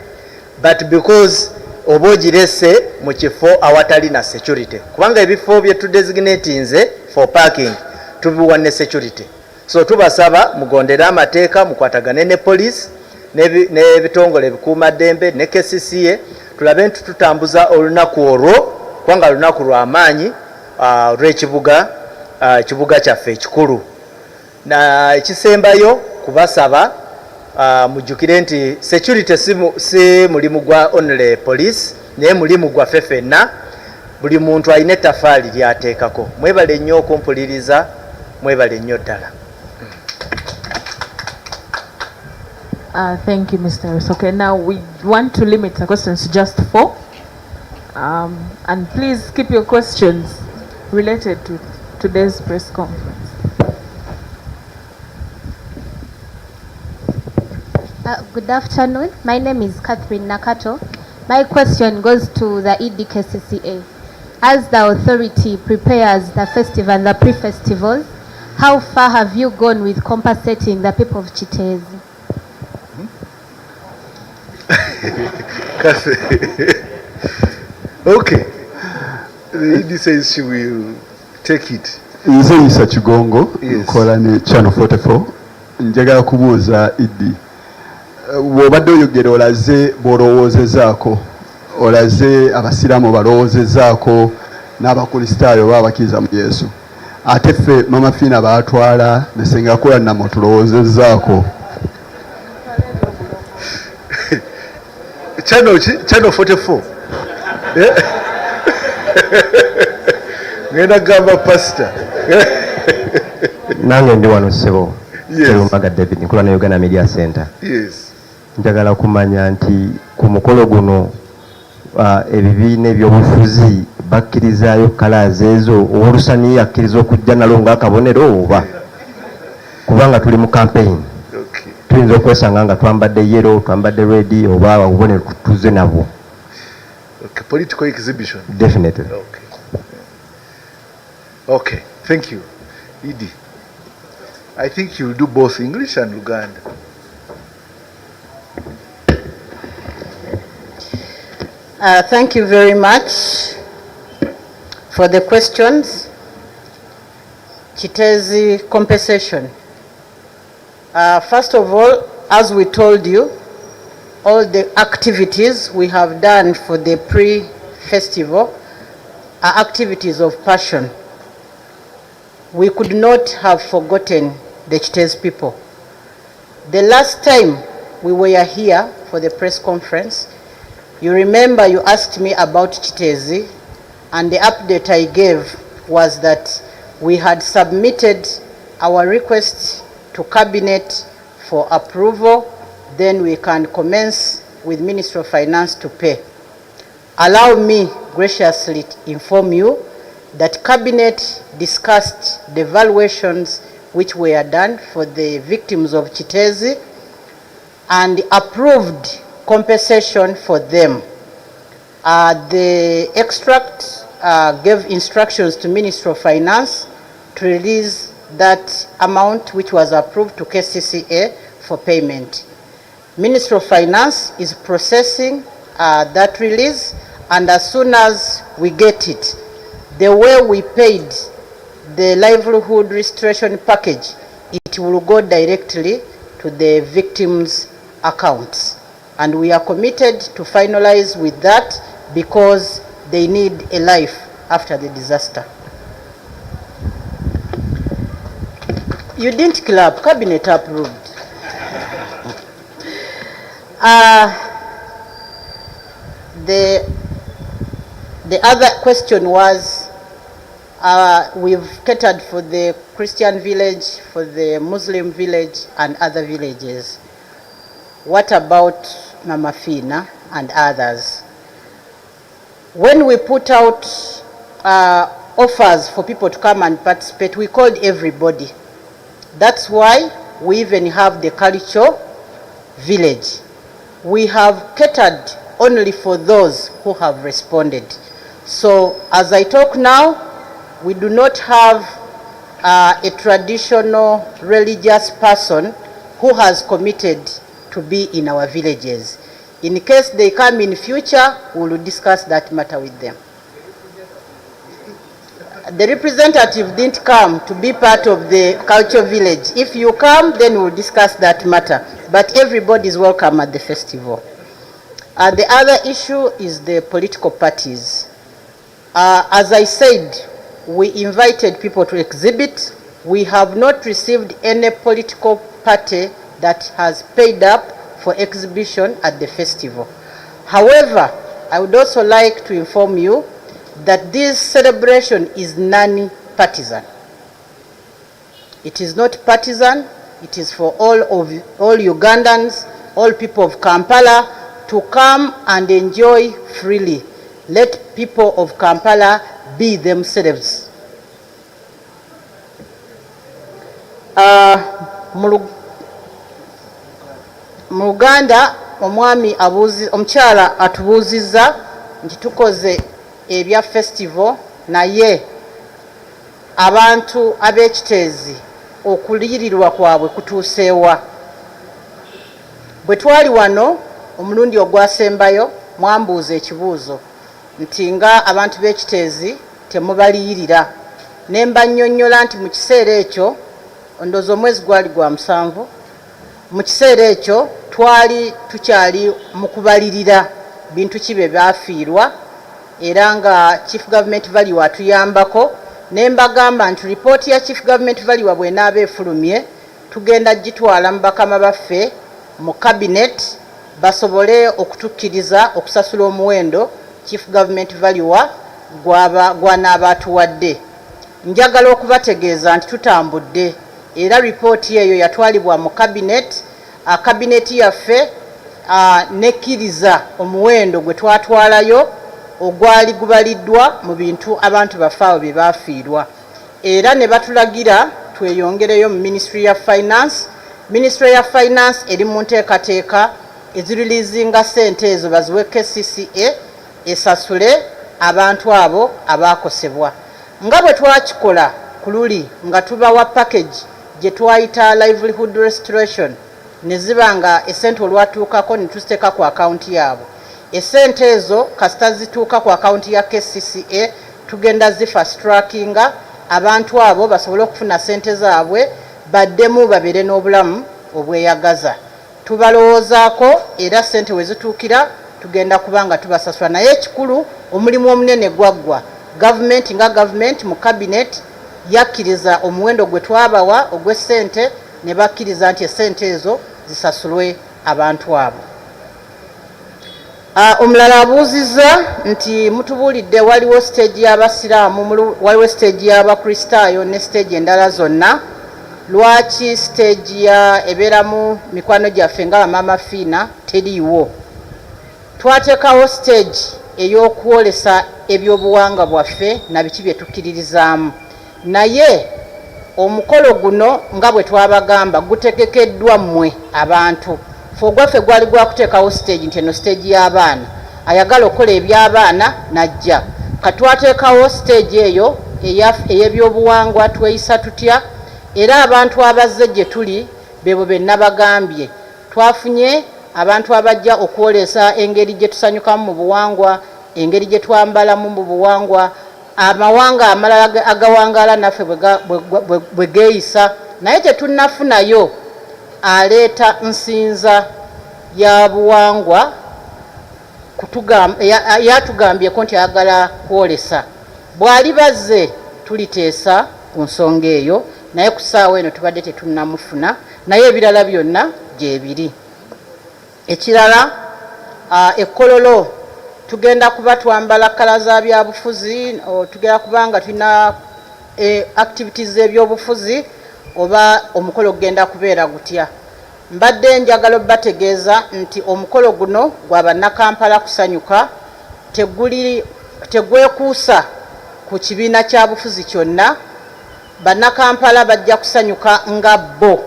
but because oba ogirese mu kifo awatali na security, kubanga ebifo bye tudesignatinze for parking tubiwa ne security. So tubasaba mugondere amateeka, mukwatagane ne police n'ebitongole ebikuuma ddembe ne KCCA, tulabe nti tutambuza olunaku olwo kubanga lunaku lw'amaanyi olw'ekibuga kyaffe ekikulu. Na ekisembayo kubasaba mujjukire nti security si mulimu gwa only police, naye mulimu gwaffe ffenna, buli muntu alina ettafaali lyateekako. Mwebale nnyo okumpuliriza, mwebale nnyo ddala. Thank you, Mr. Rusoke. Now we want to limit the questions to just 4. And please keep your questions related to today's press conference. Good afternoon. My name is Catherine Nakato. My question goes to the EDKCCA. As the authority prepares the festival and the pre-festivals, how far have you gone with compensating the people of Chitezi? Okay. The ED says she will take it. Nze Isa Kigongo, nkola ne Channel 44. Njagala kubuuza ED. Wobadde oyogera olaze b'olowoozezaako, olaze abasiraamu balowoozezaako n'abakristaayo oba abakkiriza mu Yesu. Ate ffe mama Fiina baatwala ne senga Kola Nammo tulowoozezzaako. Channel 44. Ngenda gamba pastor. Nange ndi wano ssebo. Yes. Terumaga David nkola na Uganda Media Center. Yes. Njagala kumanya nti ku mukolo guno ebibiina ebyobufuzi bakkirizaayo kalaazi ezo olusani yakkiriza okujja nalo ng'akabonero oba kubanga tuli mu campaign. Okay. Tuyinza okwesanga nga twambadde yellow, twambadde red oba obubonero tuze nabwo. Okay. Political exhibition. Definitely. Okay. Okay. Thank you. Edie. I think you'll do both English and Luganda. Thank you very much for the questions. Chitezi compensation. First of all, as we told you, all the activities we have done for the pre-festival are activities of passion. We could not have forgotten the Chitezi people. The last time we were here for the press conference, you remember you asked me about Chitezi, and the update I gave was that we had submitted our request to Cabinet for approval, then we can commence with Ministry of Finance to pay. Allow me graciously to inform you that Cabinet discussed the valuations which were done for the victims of Chitezi and approved compensation for them. The extract gave instructions to Ministry of Finance to release that amount which was approved to KCCA for payment. Ministry of Finance is processing that release, and as soon as we get it, the way we paid the livelihood restoration package, it will go directly to the victims' accounts. And we are committed to finalize with that because they need a life after the disaster. You didn't clap, Cabinet approved. The other question was, we've catered for the Christian village, for the Muslim village, and other villages. What about Mama Fiina and others? When we put out offers for people to come and participate, we called everybody. That's why we even have the cultural village. We have catered only for those who have responded. So as I talk now, we do not have a traditional religious person who has committed to be in our villages. In case they come in future, we will discuss that matter with them. The representative didn't come to be part of the cultural village. If you come, then we'll discuss that matter. But everybody is welcome at the festival. The other issue is the political parties. As I said, we invited people to exhibit. We have not received any political party that has paid up for exhibition at the festival. However, I would also like to inform you that this celebration is non-partisan. It is not partisan. It is for all Ugandans, all people of Kampala to come and enjoy freely. Let people of Kampala be themselves. Mu Luganda omwami omukyala atubuuzizza nti tukoze ebya festival naye abantu ab'ekiteezi okuliyirirwa kwabwe kutuuseewa. Bwe twali wano omulundi ogwasembayo mwambuuza ekibuuzo nti nga abantu b'ekiteezi temubaliyirira, ne mbannyonnyola nti mu kiseera ekyo ndowooza omwezi gwali gwa 7, mu kiseera ekyo twali tukyali mu kubalirira bintu ki bye byafiirwa era nga Chief Government Value atuyambako ne mbagamba nti report ya Chief Government Value bw'enaaba efulumye tugenda gitwala mu bakama baffe mu cabinet basobole okutukkiriza okusasula omuwendo Chief Government Value gw'anaaba atuwadde. Njagala okubategeeza nti tutambudde era report eyo yatwalibwa mu cabinet. Cabinet yaffe nekkiriza omuwendo gwe twatwalayo ogwali gubaliddwa mu bintu abantu bafaawo bye baafiirwa, era ne batulagira tweyongereyo mu Ministry ya Finance. Ministry ya Finance eri mu nteekateeka ezirilizinga ssente ezo baziwe KCCA esasule abantu abo abaakosebwa. Nga bwe twakikola ku luli nga tubawa package gye twayita livelihood restoration, ne ziba nga essente olwatuukako ne tuziteeka ku akaunti yaabwe. Essente ezo kasita zituuka ku akaunti ya KCCA tugenda zifast trackinga abantu abo basobole okufuna ssente zaabwe baddemu babeere n'obulamu obweyagaza. Tubalowoozaako era ssente we zituukira tugenda kubanga tubasasula, naye ekikulu omulimu omunene gwaggwa. Gavumenti nga gavumenti mu cabinet yakkiriza omuwendo gwe twabawa ogw'essente ne bakkiriza nti essente ezo zisasulwe abantu abo. Omulala abuuzizza nti mutubuulidde waliwo stage y'abasiraamu, waliwo stage y'abakristaayo ne stage endala zonna. Lwaki stage ebeeramu mikwano gyaffe nga bamaama fiina teriiwo? Twateekawo stage ey'okwolesa ebyobuwangwa bwaffe na biki bye tukkiririzaamu, naye omukolo guno nga bwe twabagamba gutegekeddwa mmwe abantu. Ogwaffe gwali gwa kuteekawo stage nti eno stage y'abaana, ayagala okukola eby'abaana najja. Katwateekawo stage eyo ey'ebyobuwangwa tweyisa tutya, era abantu abazze gye tuli bebo be nabagambye. Twafunye abantu abajja okwolesa engeri gye tusanyukamu mu buwangwa, engeri gye twambalamu mu buwangwa, amawanga amalala agawangaala naffe bwe geeyisa, naye tetunnafunayo aleeta nsinza ya buwangwa yatugambyeko nti ayagala kwolesa. Bw'ali bazze tuliteesa ku nsonga eyo, naye ku ssaawa eno tubadde tetunnamufuna, naye ebirala byonna gyebiri. Ekirala ekkololo tugenda kuba twambala kkala za byabufuzi, tugenda kuba nga tulina activities z'ebyobufuzi, oba omukolo gugenda kubeera gutya. Mbadde njagala obbategeeza nti omukolo guno gwa bannakampala kusanyuka, tegwekuusa ku kibiina kya bufuzi kyonna. Bannakampala bajja kusanyuka nga bo,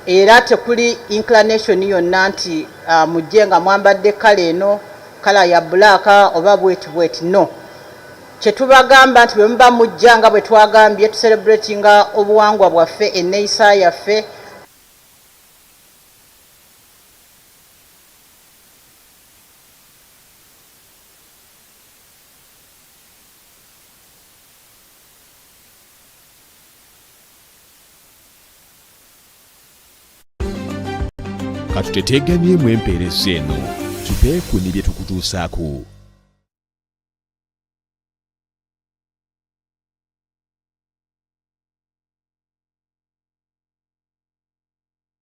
era tekuli inclination yonna nti mujje nga mwambadde kala eno, kala ya blaaka oba bweti no. Kyetubagamba nti bwe muba mujja nga bwe twagambye tucelebratinga obuwangwa bwaffe, enneeyisa yaffe. Katutetegamyemu empeereza eno tupeeku ne bye tukutuusaako.